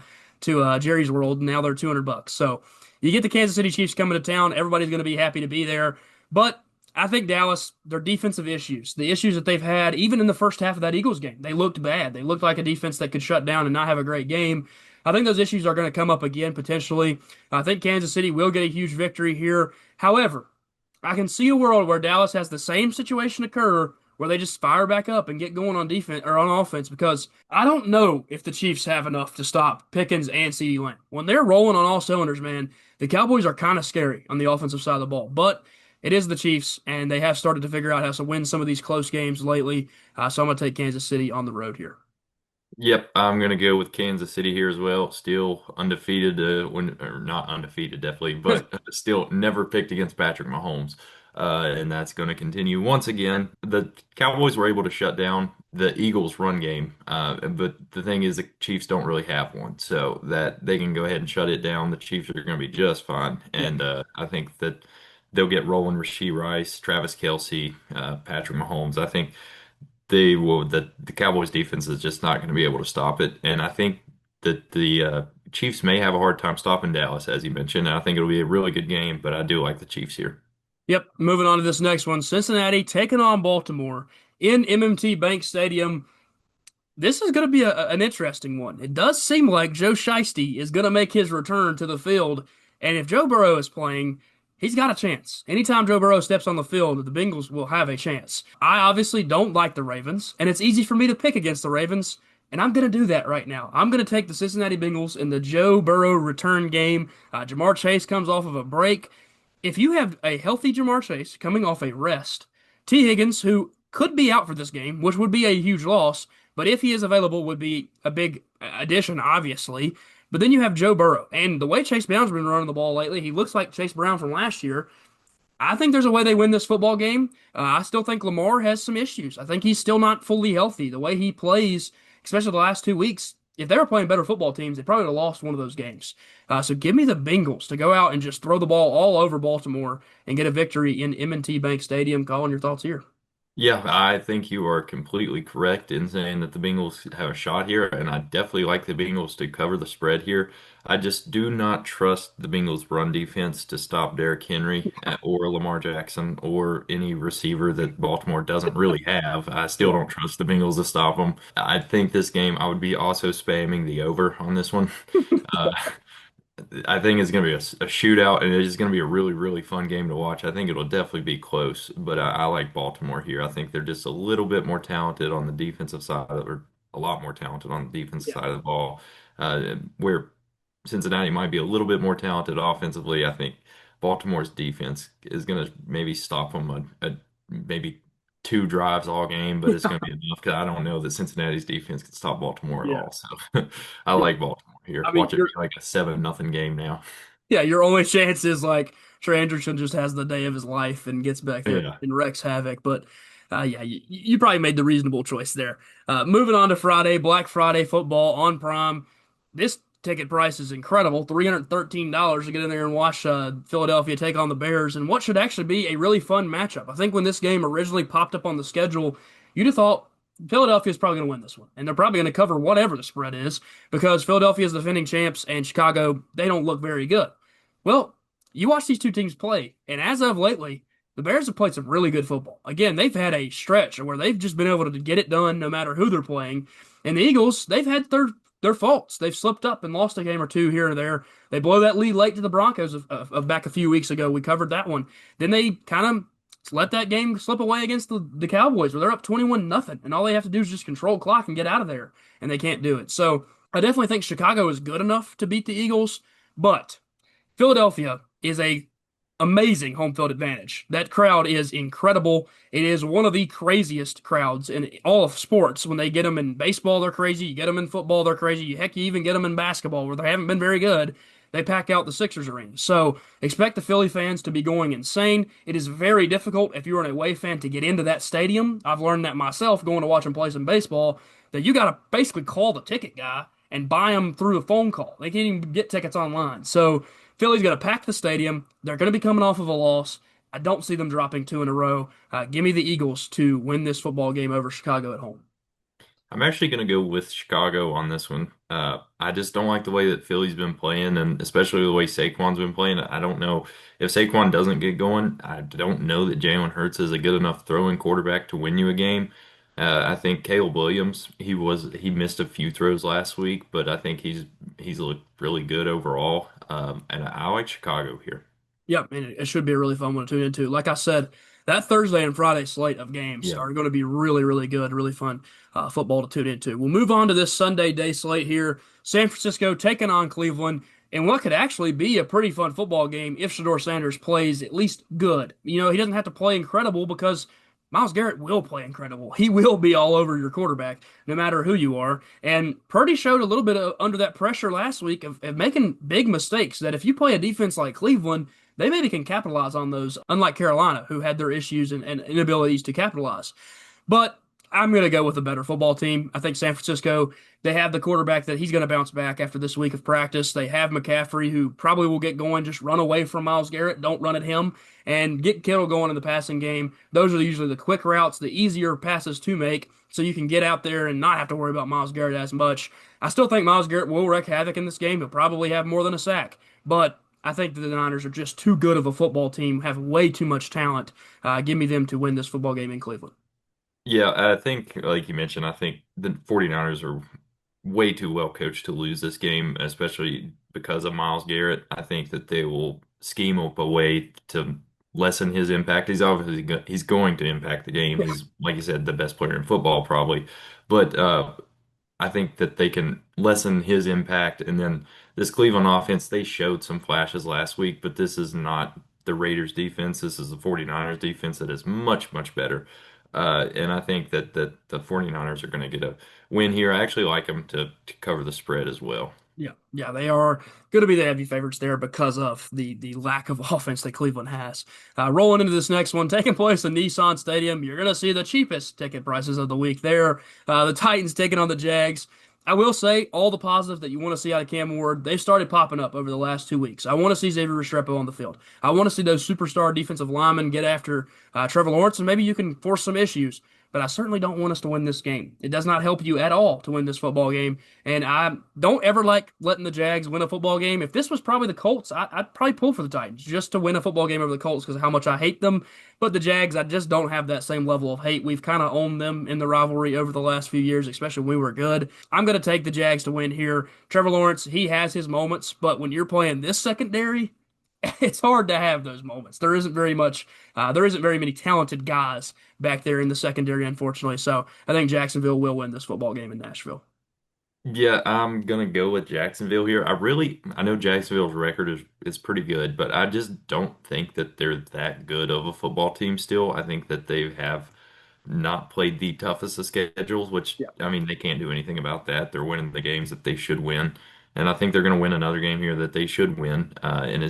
Jerry's World. Now they're $200. So you get the Kansas City Chiefs coming to town. Everybody's going to be happy to be there. But I think Dallas, their defensive issues, the issues that they've had, even in the first half of that Eagles game, they looked bad. They looked like a defense that could shut down and not have a great game. I think those issues are going to come up again potentially. I think Kansas City will get a huge victory here. However, I can see a world where Dallas has the same situation occur where they just fire back up and get going on defense or on offense because I don't know if the Chiefs have enough to stop Pickens and CeeDee Lamb. When they're rolling on all cylinders, man, the Cowboys are kind of scary on the offensive side of the ball. But it is the Chiefs, and they have started to figure out how to win some of these close games lately. So I'm going to take Kansas City on the road here. Yep, I'm gonna go with Kansas City here as well. Still undefeated, when or not undefeated, definitely, but still never picked against Patrick Mahomes, and that's going to continue once again. The Cowboys were able to shut down the Eagles' run game, but the thing is, the Chiefs don't really have one, so that they can go ahead and shut it down. The Chiefs are going to be just fine, Yep. and I think that they'll get rolling. Rasheed Rice, Travis Kelce, Patrick Mahomes. I think the Cowboys defense is just not going to be able to stop it. And I think that the Chiefs may have a hard time stopping Dallas, as you mentioned. And I think it'll be a really good game, but I do like the Chiefs here. Yep. Moving on to this next one. Cincinnati taking on Baltimore in M&T Bank Stadium. This is going to be an interesting one. It does seem like Joe Shiesty is going to make his return to the field. And if Joe Burrow is playing, he's got a chance. Anytime Joe Burrow steps on the field, the Bengals will have a chance. I obviously don't like the Ravens, and it's easy for me to pick against the Ravens, and I'm going to do that right now. I'm going to take the Cincinnati Bengals in the Joe Burrow return game. Jamar Chase comes off of a break. If you have a healthy Jamar Chase coming off a rest, T. Higgins, who could be out for this game, which would be a huge loss, but if he is available, would be a big addition, obviously. But then you have Joe Burrow, and the way Chase Brown's been running the ball lately, he looks like Chase Brown from last year. I think there's a way they win this football game. I still think Lamar has some issues. I think he's still not fully healthy. The way he plays, especially the last 2 weeks, if they were playing better football teams, they probably would have lost one of those games. So give me the Bengals to go out and just throw the ball all over Baltimore and get a victory in M&T Bank Stadium. Colin, your thoughts here? Yeah, I think you are completely correct in saying that the Bengals have a shot here, and I definitely like the Bengals to cover the spread here. I just do not trust the Bengals' run defense to stop Derrick Henry or Lamar Jackson or any receiver that Baltimore doesn't really have. I still don't trust the Bengals to stop them. I think this game, I would be also spamming the over on this one. Uh, I think it's going to be a shootout, and it's going to be a really, really fun game to watch. I think it'll definitely be close, but I like Baltimore here. I think they're just a little bit more talented on the defensive side, or a lot more talented on the defensive Yeah. side of the ball. Where Cincinnati might be a little bit more talented offensively, I think Baltimore's defense is going to maybe stop them maybe two drives all game, but it's going to be enough because I don't know that Cincinnati's defense can stop Baltimore at Yeah. all. So I like Baltimore here. I mean, Watch it be like a 7-0 game now. yeah, your only chance is like Trey Anderson just has the day of his life and gets back there Yeah. and wrecks havoc. But yeah, you probably made the reasonable choice there. Moving on to Friday, Black Friday football on Prime. This ticket price is incredible, $313 to get in there and watch Philadelphia take on the Bears and what should actually be a really fun matchup. I think when this game originally popped up on the schedule, you'd have thought Philadelphia is probably going to win this one, and they're probably going to cover whatever the spread is because Philadelphia is the defending champs and Chicago, they don't look very good. Well, you watch these two teams play, and as of lately, the Bears have played some really good football. Again, they've had a stretch where they've just been able to get it done no matter who they're playing. And the Eagles, they've had their faults. They've slipped up and lost a game or two here or there. They blow that lead late to the Broncos of back a few weeks ago. We covered that one. Then they kind of let that game slip away against the Cowboys where they're up 21-0, and all they have to do is just control clock and get out of there, and they can't do it. So I definitely think Chicago is good enough to beat the Eagles, but Philadelphia is a amazing home field advantage. That crowd is incredible. It is one of the craziest crowds in all of sports. When they get them in baseball, they're crazy. You get them in football, they're crazy. Heck, you even get them in basketball where they haven't been very good. They pack out the Sixers arena. So expect the Philly fans to be going insane. It is very difficult if you're an away fan to get into that stadium. I've learned that myself going to watch them play some baseball, that you got to basically call the ticket guy and buy them through a phone call. They can't even get tickets online. So Philly's going to pack the stadium. They're going to be coming off of a loss. I don't see them dropping two in a row. Give me the Eagles to win this football game over Chicago at home. I'm actually going to go with Chicago on this one. I just don't like the way that Philly's been playing, and especially the way Saquon's been playing. I don't know if Saquon doesn't get going. I don't know that Jalen Hurts is a good enough throwing quarterback to win you a game. I think Caleb Williams, he missed a few throws last week, but I think he's looked really good overall. And I like Chicago here. Yep, and it should be a really fun one to tune into. Like I said, that Thursday and Friday slate of games Yeah. are going to be really, really good, really fun football to tune into. We'll move on to this Sunday day slate here. San Francisco taking on Cleveland, and what could actually be a pretty fun football game if Shador Sanders plays at least good. You know, he doesn't have to play incredible because Myles Garrett will play incredible. He will be all over your quarterback, no matter who you are. And Purdy showed a little bit under that pressure last week of making big mistakes that if you play a defense like Cleveland, they maybe can capitalize on those, unlike Carolina, who had their issues and inabilities to capitalize. But I'm going to go with a better football team. I think San Francisco, they have the quarterback that he's going to bounce back after this week of practice. They have McCaffrey, who probably will get going. Just run away from Myles Garrett. Don't run at him. And get Kittle going in the passing game. Those are usually the quick routes, the easier passes to make, so you can get out there and not have to worry about Myles Garrett as much. I still think Myles Garrett will wreak havoc in this game. He'll probably have more than a sack. But I think that the Niners are just too good of a football team, have way too much talent. Give me them to win this football game in Cleveland. Yeah, I think, like you mentioned, I think the 49ers are way too well coached to lose this game, especially because of Myles Garrett. I think that they will scheme up a way to lessen his impact. He's going to impact the game. Yeah. He's, like you said, the best player in football probably. But I think that they can lessen his impact. And then this Cleveland offense, they showed some flashes last week, but this is not the Raiders defense. This is the 49ers defense that is much, much better. And I think that the 49ers are going to get a win here. I actually like them to cover the spread as well. Yeah, they are going to be the heavy favorites there because of the lack of offense that Cleveland has. Rolling into this next one, taking place in Nissan Stadium, you're going to see the cheapest ticket prices of the week there. The Titans taking on the Jags. I will say all the positives that you want to see out of Cam Ward, they've started popping up over the last 2 weeks. I want to see Xavier Restrepo on the field. I want to see those superstar defensive linemen get after Trevor Lawrence, and maybe you can force some issues. but I certainly don't want us to win this game. It does not help you at all to win this football game. And I don't ever like letting the Jags win a football game. If this was probably the Colts, I'd probably pull for the Titans just to win a football game over the Colts because of how much I hate them. But the Jags, I just don't have that same level of hate. We've kind of owned them in the rivalry over the last few years, especially when we were good. I'm going to take the Jags to win here. Trevor Lawrence, he has his moments, but when you're playing this secondary, it's hard to have those moments. There isn't very many talented guys back there in the secondary, unfortunately. So I think Jacksonville will win this football game in Nashville. Yeah, I'm gonna go with Jacksonville here. I know Jacksonville's record is pretty good, but I just don't think that they're that good of a football team still. I think that they have not played the toughest of schedules, which Yeah. I mean they can't do anything about that. They're winning the games that they should win, and I think they're gonna win another game here that they should win. And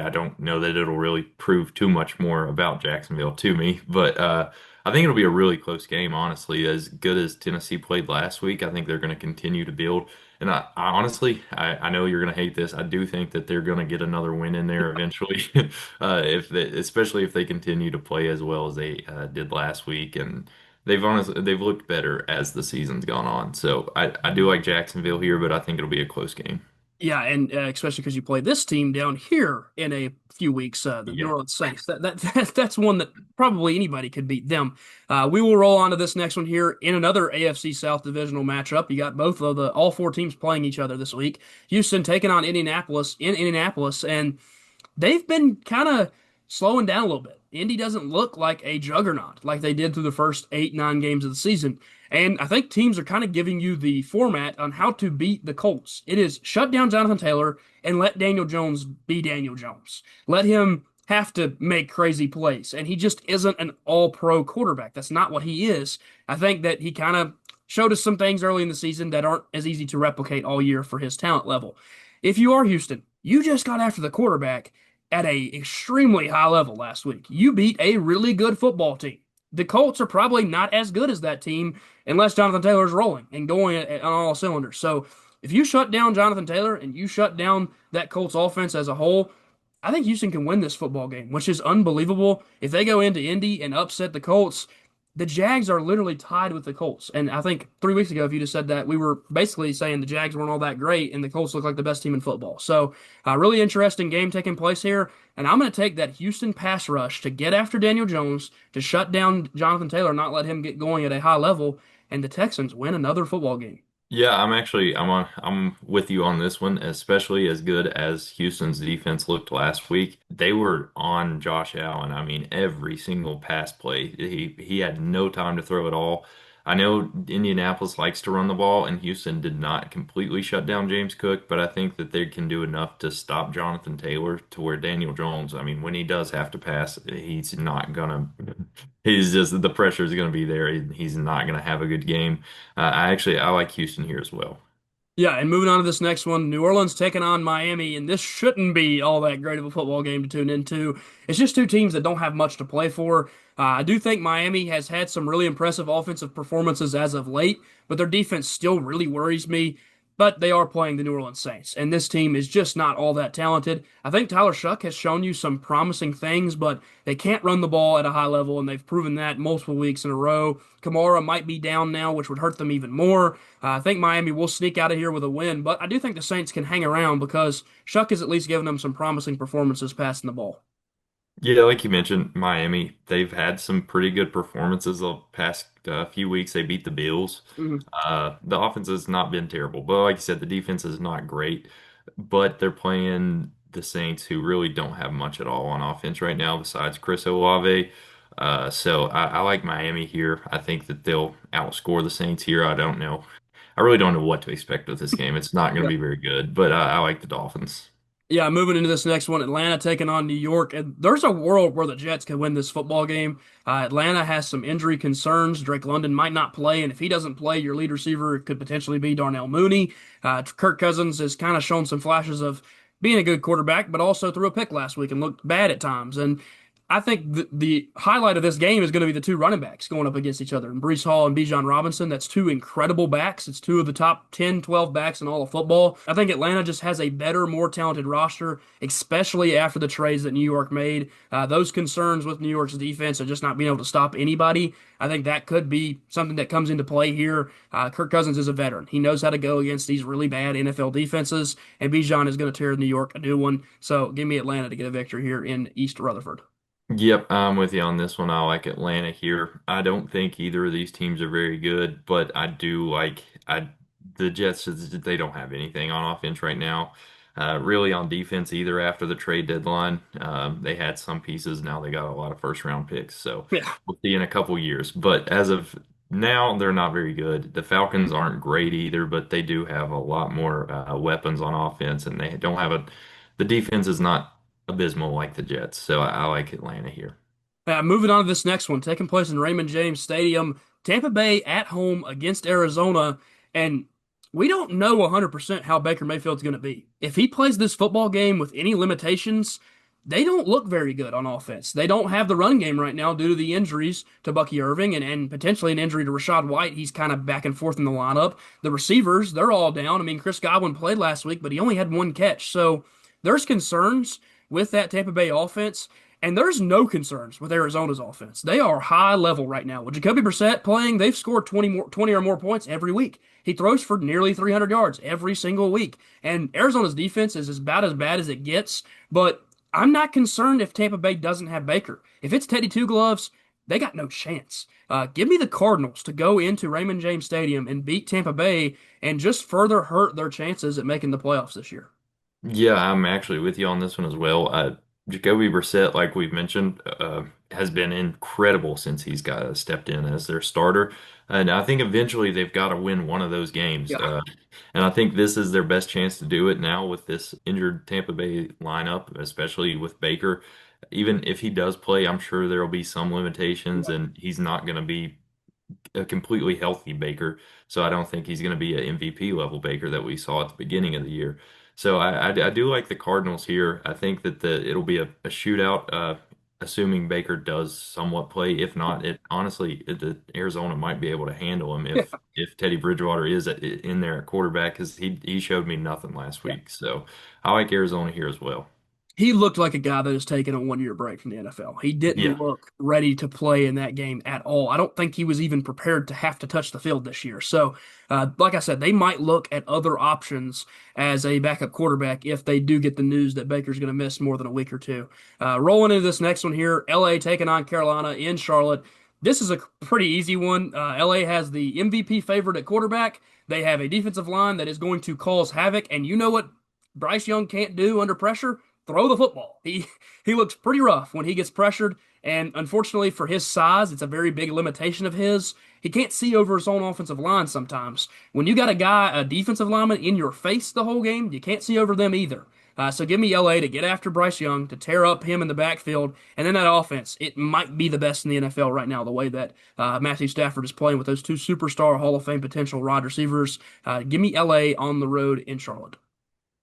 I don't know that it'll really prove too much more about Jacksonville to me, but I think it'll be a really close game, honestly. As good as Tennessee played last week, I think they're going to continue to build. And I honestly, I know you're going to hate this. I do think that they're going to get another win in there eventually, especially if they continue to play as well as they did last week. And they've looked better as the season's gone on. So I do like Jacksonville here, but I think it'll be a close game. Yeah, and especially because you play this team down here in a few weeks, the New Yeah. Orleans Saints. That's one that probably anybody could beat them. We will roll on to this next one here in another AFC South divisional matchup. You got both of the all four teams playing each other this week. Houston taking on Indianapolis in Indianapolis, and they've been kind of slowing down a little bit. Indy doesn't look like a juggernaut like they did through the first 8, 9 games of the season. And I think teams are kind of giving you the format on how to beat the Colts. It is shut down Jonathan Taylor and let Daniel Jones be Daniel Jones. Let him have to make crazy plays. And he just isn't an all pro quarterback. That's not what he is. I think that he kind of showed us some things early in the season that aren't as easy to replicate all year for his talent level. If you are Houston, you just got after the quarterback at a extremely high level last week. You beat a really good football team. The Colts are probably not as good as that team unless Jonathan Taylor is rolling and going on all cylinders. So if you shut down Jonathan Taylor and you shut down that Colts offense as a whole, I think Houston can win this football game, which is unbelievable. If they go into Indy and upset the Colts, the Jags are literally tied with the Colts. And I think 3 weeks ago, if you just said that, we were basically saying the Jags weren't all that great and the Colts look like the best team in football. So, really interesting game taking place here. And I'm going to take that Houston pass rush to get after Daniel Jones, to shut down Jonathan Taylor, not let him get going at a high level, and the Texans win another football game. Yeah, I'm with you on this one, especially as good as Houston's defense looked last week. They were on Josh Allen. I mean, every single pass play. He had no time to throw at all. I know Indianapolis likes to run the ball, and Houston did not completely shut down James Cook, but I think that they can do enough to stop Jonathan Taylor to where Daniel Jones, I mean, when he does have to pass, he's not gonna he's just the pressure is gonna be there. He's not gonna have a good game. I like Houston here as well. Yeah, and moving on to this next one, New Orleans taking on Miami, and this shouldn't be all that great of a football game to tune into. It's just two teams that don't have much to play for. I do think Miami has had some really impressive offensive performances as of late, but their defense still really worries me. But they are playing the New Orleans Saints, and this team is just not all that talented. I think Tyler Shuck has shown you some promising things, but they can't run the ball at a high level, and they've proven that multiple weeks in a row. Kamara might be down now, which would hurt them even more. I think Miami will sneak out of here with a win, but I do think the Saints can hang around because Shuck has at least given them some promising performances passing the ball. Yeah, like you mentioned, Miami, they've had some pretty good performances the past few weeks. They beat the Bills. Mhm. The offense has not been terrible, but like you said, the defense is not great. But they're playing the Saints, who really don't have much at all on offense right now besides Chris Olave. So I like Miami here. I think that they'll outscore the Saints here. I don't know. I really don't know what to expect with this game. It's not going to be very good, but I like the Dolphins. Yeah, moving into this next one, Atlanta taking on New York. And there's a world where the Jets could win this football game. Atlanta has some injury concerns. Drake London might not play, and if he doesn't play, your lead receiver could potentially be Darnell Mooney. Kirk Cousins has kind of shown some flashes of being a good quarterback, but also threw a pick last week and looked bad at times. And I think the highlight of this game is going to be the two running backs going up against each other, and Brees Hall and Bijan Robinson. That's two incredible backs. It's two of the top 10, 12 backs in all of football. I think Atlanta just has a better, more talented roster, especially after the trades that New York made. Those concerns with New York's defense and just not being able to stop anybody, I think that could be something that comes into play here. Kirk Cousins is a veteran. He knows how to go against these really bad NFL defenses, and Bijan is going to tear New York a new one. So give me Atlanta to get a victory here in East Rutherford. Yep, I'm with you on this one. I like Atlanta here. I don't think either of these teams are very good, but I do like the Jets. They don't have anything on offense right now, really on defense either. After the trade deadline, they had some pieces. Now they got a lot of first round picks, so Yeah. we'll see in a couple years. But as of now, they're not very good. The Falcons aren't great either, but they do have a lot more weapons on offense, and they don't have a. The defense is not abysmal like the Jets. So I like Atlanta here. Moving on to this next one, taking place in Raymond James Stadium, Tampa Bay at home against Arizona, and we don't know 100% how Baker Mayfield's going to be. If he plays this football game with any limitations, they don't look very good on offense. They don't have the run game right now due to the injuries to Bucky Irving and potentially an injury to Rashad White. He's kind of back and forth in the lineup. The receivers, they're all down. I mean, Chris Godwin played last week, but he only had one catch. So there's concerns with that Tampa Bay offense. And there's no concerns with Arizona's offense. They are high level right now. With Jacoby Brissett playing, they've scored 20 or more points every week. He throws for nearly 300 yards every single week. And Arizona's defense is about as bad as it gets. But I'm not concerned if Tampa Bay doesn't have Baker. If it's Teddy Two Gloves, they got no chance. Give me the Cardinals to go into Raymond James Stadium and beat Tampa Bay and just further hurt their chances at making the playoffs this year. Yeah, I'm actually with you on this one as well. Jacoby Brissett, like we've mentioned, has been incredible since he's got stepped in as their starter. And I think eventually they've got to win one of those games. Yeah. And I think this is their best chance to do it now with this injured Tampa Bay lineup, especially with Baker. Even if he does play, I'm sure there will be some limitations, and he's not going to be a completely healthy Baker. So I don't think he's going to be an MVP level Baker that we saw at the beginning of the year. So I do like the Cardinals here. I think that it'll be a shootout, assuming Baker does somewhat play. If not, the Arizona might be able to handle him Yeah. if Teddy Bridgewater is in there at quarterback because he showed me nothing last Yeah. week. So I like Arizona here as well. He looked like a guy that has taken a 1 year break from the NFL. He didn't Yeah. look ready to play in that game at all. I don't think he was even prepared to have to touch the field this year. So, like I said, they might look at other options as a backup quarterback if they do get the news that Baker's going to miss more than a week or two. Rolling into this next one here, LA taking on Carolina in Charlotte. This is a pretty easy one. LA has the MVP favorite at quarterback. They have a defensive line that is going to cause havoc. And you know what Bryce Young can't do under pressure? Throw the football. He looks pretty rough when he gets pressured, and unfortunately for his size, it's a very big limitation of his. He can't see over his own offensive line sometimes. When you got a defensive lineman in your face the whole game, you can't see over them either. So give me LA to get after Bryce Young, to tear up him in the backfield, and then that offense. It might be the best in the NFL right now, the way that Matthew Stafford is playing with those two superstar Hall of Fame potential wide receivers. Give me LA on the road in Charlotte.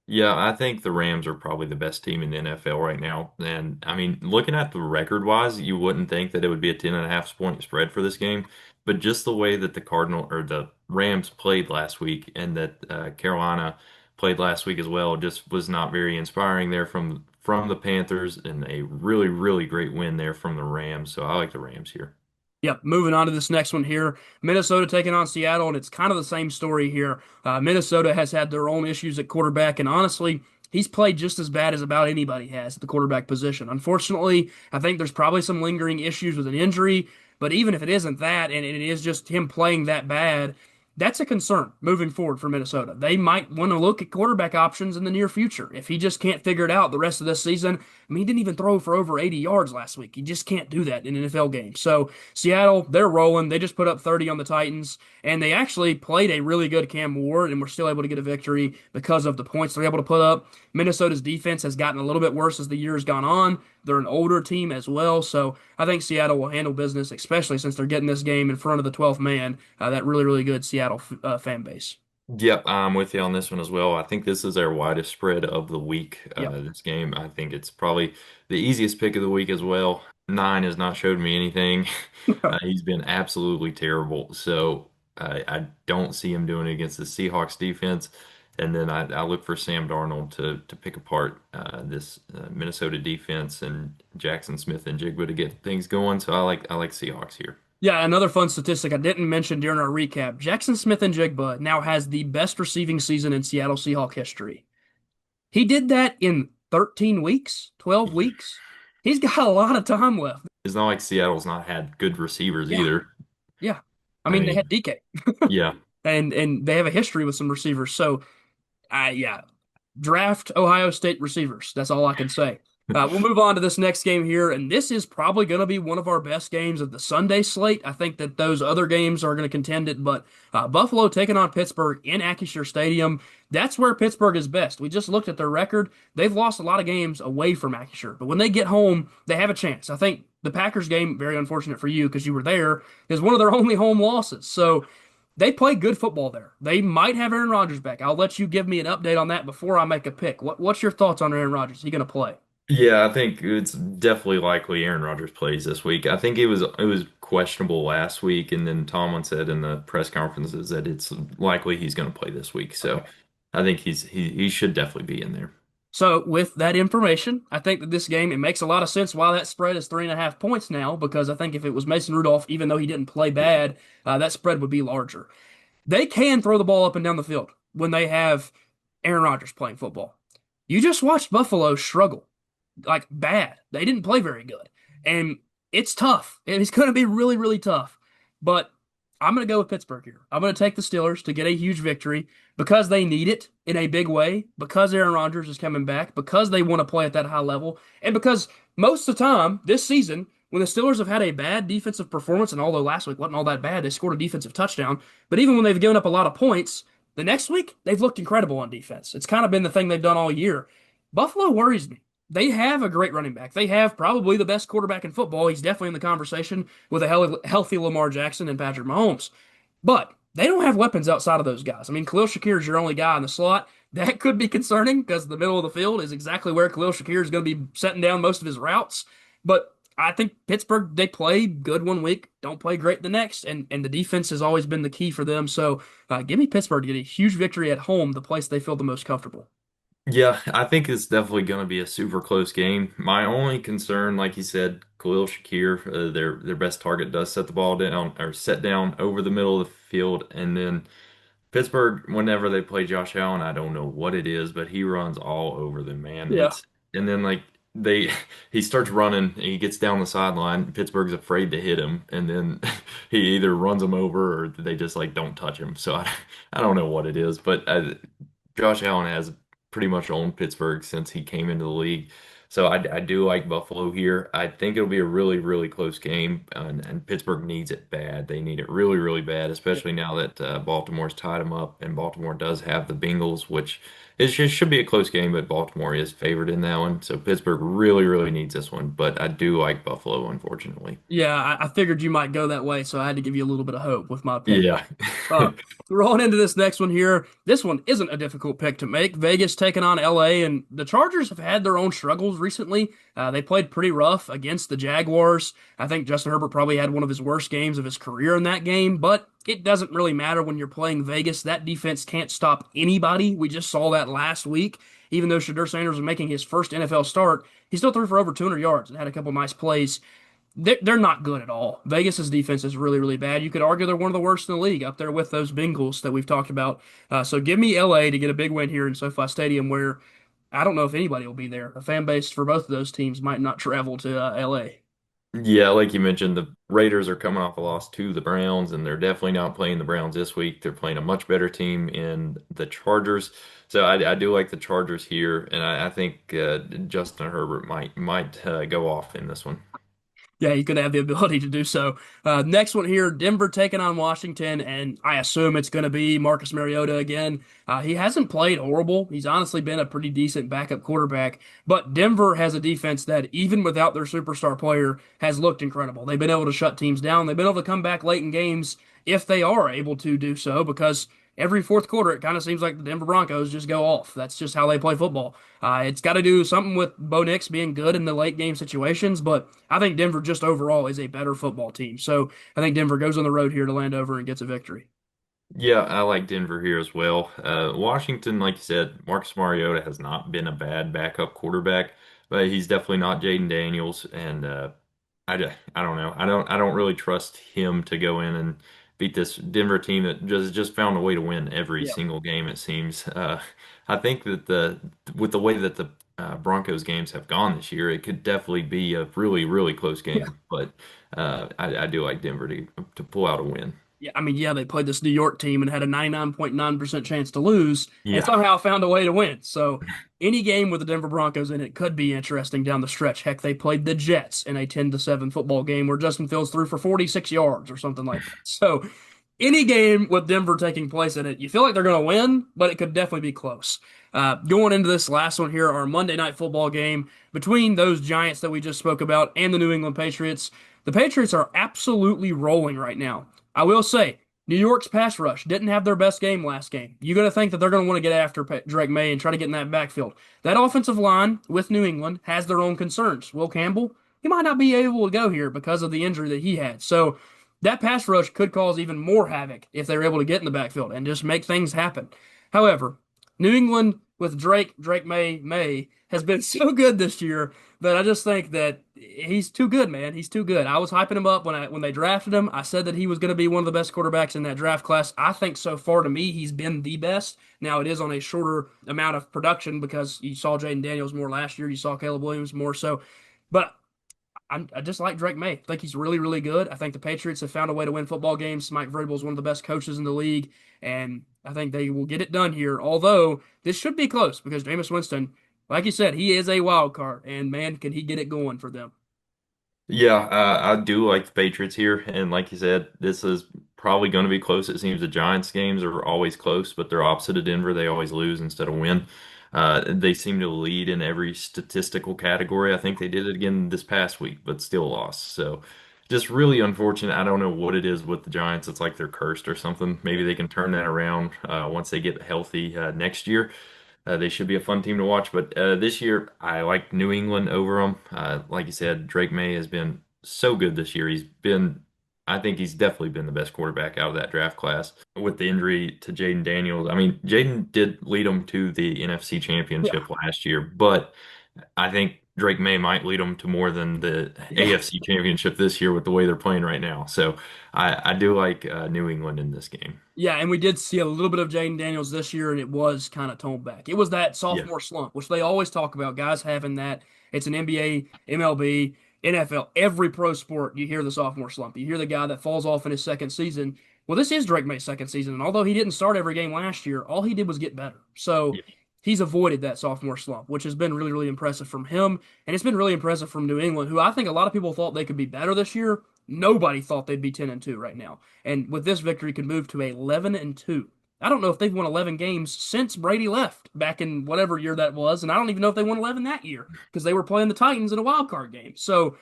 Yeah, I think the Rams are probably the best team in the NFL right now. And I mean, looking at the record wise, you wouldn't think that it would be a 10.5 point spread for this game. But just the way that the Rams played last week and that Carolina played last week as well just was not very inspiring there from the Panthers and a really, really great win there from the Rams. So I like the Rams here. Yep, moving on to this next one here. Minnesota taking on Seattle, and it's kind of the same story here. Minnesota has had their own issues at quarterback, and honestly, he's played just as bad as about anybody has at the quarterback position. Unfortunately, I think there's probably some lingering issues with an injury, but even if it isn't that, and it is just him playing that bad, that's a concern moving forward for Minnesota. They might want to look at quarterback options in the near future. If he just can't figure it out the rest of this season, I mean, he didn't even throw for over 80 yards last week. You just can't do that in an NFL game. So Seattle, they're rolling. They just put up 30 on the Titans, and they actually played a really good Cam Ward, and were still able to get a victory because of the points they're able to put up. Minnesota's defense has gotten a little bit worse as the years gone on. They're an older team as well, so I think Seattle will handle business, especially since they're getting this game in front of the 12th man, that really, really good Seattle fan base. Yep, I'm with you on this one as well. I think this is our widest spread of the week, Yep. this game. I think it's probably the easiest pick of the week as well. 9 has not showed me anything. He's been absolutely terrible. So I don't see him doing it against the Seahawks defense. And then I look for Sam Darnold to pick apart this Minnesota defense and Jackson Smith and Jigba to get things going. So I like Seahawks here. Yeah, another fun statistic I didn't mention during our recap. Jackson Smith and Jigba now has the best receiving season in Seattle Seahawk history. He did that in 13 weeks, 12 weeks. He's got a lot of time left. It's not like Seattle's not had good receivers Yeah, either. yeah. I I mean, they had mean, DK yeah. and they have a history with some receivers. So, yeah, draft Ohio State receivers. That's all I can say. We'll move on to this next game here, and this is probably going to be one of our best games of the Sunday slate. I think that those other games are going to contend it, but Buffalo taking on Pittsburgh in Acrisure Stadium, that's where Pittsburgh is best. We just looked at their record. They've lost a lot of games away from Acrisure, but when they get home, they have a chance. I think the Packers game, very unfortunate for you because you were there, is one of their only home losses. So they play good football there. They might have Aaron Rodgers back. I'll let you give me an update on that before I make a pick. What's your thoughts on Aaron Rodgers? Is he going to play? Yeah, I think it's definitely likely Aaron Rodgers plays this week. I think it was questionable last week, and then Tomlin said in the press conferences that it's likely he's going to play this week. So Okay. I think he should definitely be in there. So with that information, I think that this game, it makes a lot of sense why that spread is 3.5 points now, because I think if it was Mason Rudolph, even though he didn't play bad, that spread would be larger. They can throw the ball up and down the field when they have Aaron Rodgers playing football. You just watched Buffalo struggle like bad. They didn't play very good. And it's tough. It's going to be really, really tough. But I'm going to go with Pittsburgh here. I'm going to take the Steelers to get a huge victory because they need it in a big way, because Aaron Rodgers is coming back, because they want to play at that high level, and because most of the time this season, when the Steelers have had a bad defensive performance, and although last week wasn't all that bad, they scored a defensive touchdown, but even when they've given up a lot of points, the next week they've looked incredible on defense. It's kind of been the thing they've done all year. Buffalo worries me. They have a great running back. They have probably the best quarterback in football. He's definitely in the conversation with a healthy Lamar Jackson and Patrick Mahomes. But they don't have weapons outside of those guys. I mean, Khalil Shakir is your only guy in the slot. That could be concerning because the middle of the field is exactly where Khalil Shakir is going to be setting down most of his routes. But I think Pittsburgh, they play good one week, don't play great the next, and the defense has always been the key for them. So give me Pittsburgh to get a huge victory at home, the place they feel the most comfortable. Yeah, I think it's definitely going to be a super close game. My only concern, like you said, Khalil Shakir, their best target does set the ball down or set down over the middle of the field, and then Pittsburgh, whenever they play Josh Allen, I don't know what it is, but he runs all over them, man. Yeah. It's and then like they he starts running, and he gets down the sideline. Pittsburgh's afraid to hit him, and then he either runs them over or they just like don't touch him. So I don't know what it is, but Josh Allen has pretty much owned Pittsburgh since he came into the league. So I do like Buffalo here. I think it'll be a really, really close game, and Pittsburgh needs it bad. They need it really, really bad, especially now that Baltimore's tied them up, and Baltimore does have the Bengals, which it should be a close game, but Baltimore is favored in that one. So Pittsburgh really, really needs this one, but I do like Buffalo, unfortunately. Yeah, I figured you might go that way, so I had to give you a little bit of hope with my pick. Yeah. Uh, rolling into this next one here. This one isn't a difficult pick to make. Vegas taking on LA, and the Chargers have had their own struggles recently. They played pretty rough against the Jaguars. I think Justin Herbert probably had one of his worst games of his career in that game, but it doesn't really matter when you're playing Vegas. That defense can't stop anybody. We just saw that last week. Even though Shadur Sanders was making his first NFL start, he still threw for over 200 yards and had a couple nice plays. They're not good at all. Vegas's defense is really, really bad. You could argue they're one of the worst in the league, up there with those Bengals that we've talked about. So give me LA to get a big win here in SoFi Stadium, where I don't know if anybody will be there. The fan base for both of those teams might not travel to LA. Yeah, like you mentioned, the Raiders are coming off a loss to the Browns, and they're definitely not playing the Browns this week. They're playing a much better team in the Chargers. So I do like the Chargers here, and I think Justin Herbert might go off in this one. Yeah, he could have the ability to do so. Next one here, Denver taking on Washington, and I assume it's going to be Marcus Mariota again. He hasn't played horrible. He's honestly been a pretty decent backup quarterback, but Denver has a defense that, even without their superstar player, has looked incredible. They've been able to shut teams down. They've been able to come back late in games if they are able to do so, because every fourth quarter, it kind of seems like the Denver Broncos just go off. That's just how they play football. It's got to do something with Bo Nix being good in the late game situations, but I think Denver just overall is a better football team. So I think Denver goes on the road here to Landover and gets a victory. Yeah, I like Denver here as well. Washington, like you said, Marcus Mariota has not been a bad backup quarterback, but he's definitely not Jaden Daniels, and I don't know. I don't really trust him to go in and beat this Denver team that just found a way to win every Yeah. single game, it seems. I think that the with the way that the Broncos games have gone this year, it could definitely be a really, really close game. But I do like Denver to pull out a win. Yeah, I mean, yeah, they played this New York team and had a 99.9% chance to lose and Yeah. somehow found a way to win. So any game with the Denver Broncos in it could be interesting down the stretch. Heck, they played the Jets in a 10-7 football game where Justin Fields threw for 46 yards or something like that. So any game with Denver taking place in it, you feel like they're going to win, but it could definitely be close. Going into this last one here, our Monday night football game between those Giants that we just spoke about and the New England Patriots. The Patriots are absolutely rolling right now. I will say, New York's pass rush didn't have their best game last game. You're going to think that they're going to want to get after Drake May and try to get in that backfield. That offensive line with New England has their own concerns. Will Campbell, he might not be able to go here because of the injury that he had. So that pass rush could cause even more havoc if they're able to get in the backfield and just make things happen. However, New England with Drake May has been so good this year that I just think that he's too good, man. He's too good. I was hyping him up when they drafted him. I said that he was going to be one of the best quarterbacks in that draft class. I think so far to me he's been the best. Now it is on a shorter amount of production because you saw Jaden Daniels more last year, you saw Caleb Williams more. So, but I just like Drake May. I think he's really, really good. I think the Patriots have found a way to win football games. Mike Vrabel is one of the best coaches in the league, and I think they will get it done here. Although this should be close because Jameis Winston, like you said, he is a wild card, and man, can he get it going for them? Yeah, I do like the Patriots here, and like you said, this is probably going to be close. It seems the Giants games are always close, but they're opposite of Denver. They always lose instead of win. They seem to lead in every statistical category. I think they did it again this past week, but still lost. So just really unfortunate. I don't know what it is with the Giants. It's like they're cursed or something. Maybe they can turn that around once they get healthy next year. They should be a fun team to watch. But this year, I like New England over them. Like you said, Drake May has been so good this year. I think he's definitely been the best quarterback out of that draft class. With the injury to Jaden Daniels, I mean, Jaden did lead them to the NFC Yeah, Championship last year, but I think Drake May might lead them to more than the yeah. AFC Championship this year with the way they're playing right now. So I do like New England in this game. Yeah, and we did see a little bit of Jaden Daniels this year, and it was kind of toned back. It was that Yeah. sophomore slump, which they always talk about, guys having that. It's an NBA, MLB, NFL, every pro sport, you hear the sophomore slump. You hear the guy that falls off in his second season. Well, this is Drake May's second season, and although he didn't start every game last year, all he did was get better. So Yeah. he's avoided that sophomore slump, which has been really, really impressive from him, and it's been really impressive from New England, who I think a lot of people thought they could be better this year. Nobody thought they'd be 10-2 right now and with this victory could move to 11-2. I don't know if they've won 11 games since Brady left back in whatever year that was, and I don't even know if they won 11 that year because they were playing the Titans in a wild card game. So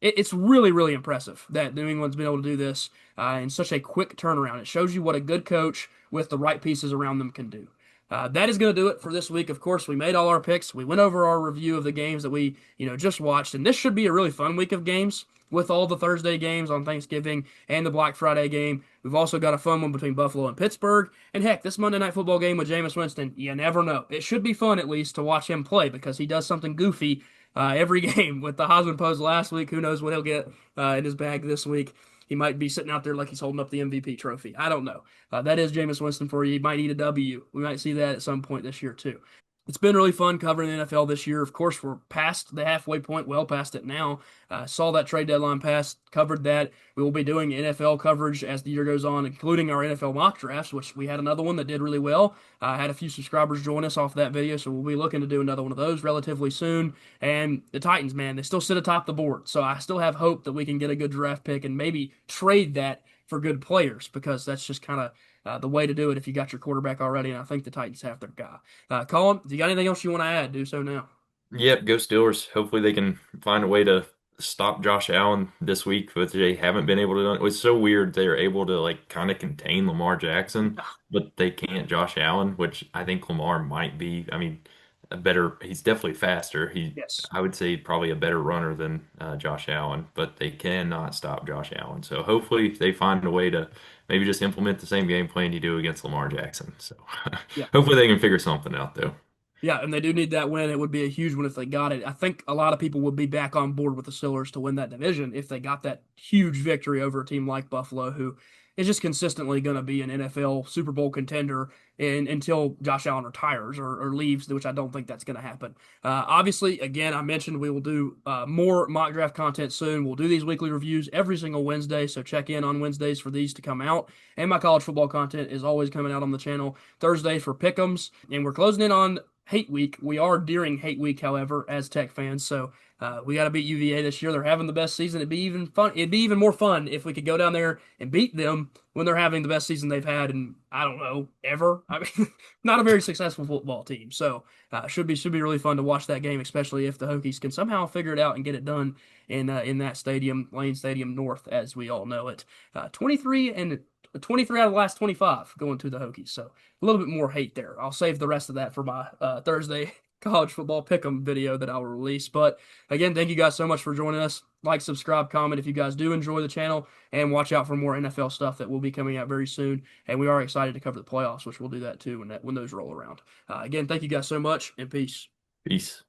it's really, really impressive that New England's been able to do this in such a quick turnaround. It shows you what a good coach with the right pieces around them can do. That is going to do it for this week. Of course, we made all our picks. We went over our review of the games that we, just watched, and this should be a really fun week of games with all the Thursday games on Thanksgiving and the Black Friday game. We've also got a fun one between Buffalo and Pittsburgh, and heck, this Monday Night Football game with Jameis Winston. You never know. It should be fun at least to watch him play because he does something goofy every game. With the Heisman pose last week, who knows what he'll get in his bag this week. He might be sitting out there like he's holding up the MVP trophy. I don't know. That is Jameis Winston for you. He might eat a W. We might see that at some point this year, too. It's been really fun covering the NFL this year. Of course, we're past the halfway point, well past it now. Saw that trade deadline pass, covered that. We will be doing NFL coverage as the year goes on, including our NFL mock drafts, which we had another one that did really well. Had a few subscribers join us off that video, so we'll be looking to do another one of those relatively soon. And the Titans, man, they still sit atop the board, so I still have hope that we can get a good draft pick and maybe trade that for good players because that's just kind of the way to do it if you got your quarterback already, and I think the Titans have their guy. Colin, do you got anything else you want to add? Do so now. Yep, go Steelers. Hopefully they can find a way to stop Josh Allen this week, but they haven't been able to do it. It's so weird. They're able to like kind of contain Lamar Jackson, but they can't Josh Allen, which I think Lamar might be. I mean, a better. He's definitely faster. Yes. I would say probably a better runner than Josh Allen, but they cannot stop Josh Allen. So hopefully they find a way to maybe just implement the same game plan you do against Lamar Jackson. So Yeah. hopefully they can figure something out though. Yeah, and they do need that win. It would be a huge one if they got it. I think a lot of people would be back on board with the Steelers to win that division if they got that huge victory over a team like Buffalo, who is just consistently going to be an NFL Super Bowl contender until Josh Allen retires or leaves, which I don't think that's going to happen. Obviously, again, I mentioned we will do more mock draft content soon. We'll do these weekly reviews every single Wednesday, so check in on Wednesdays for these to come out. And my college football content is always coming out on the channel Thursday for pick'ems, and we're closing in on Hate Week. We are during Hate Week, however, as Tech fans. So we got to beat UVA this year. They're having the best season. It'd be even fun. It'd be even more fun if we could go down there and beat them when they're having the best season they've had in I don't know ever. I mean, not a very successful football team. So should be really fun to watch that game, especially if the Hokies can somehow figure it out and get it done in that stadium, Lane Stadium North, as we all know it. 23 out of the last 25 going to the Hokies. So a little bit more hate there. I'll save the rest of that for my Thursday college football pick'em video that I'll release. But again, thank you guys so much for joining us. Like, subscribe, comment if you guys do enjoy the channel, and watch out for more NFL stuff that will be coming out very soon. And we are excited to cover the playoffs, which we'll do that too when those roll around. Again, thank you guys so much, and peace. Peace.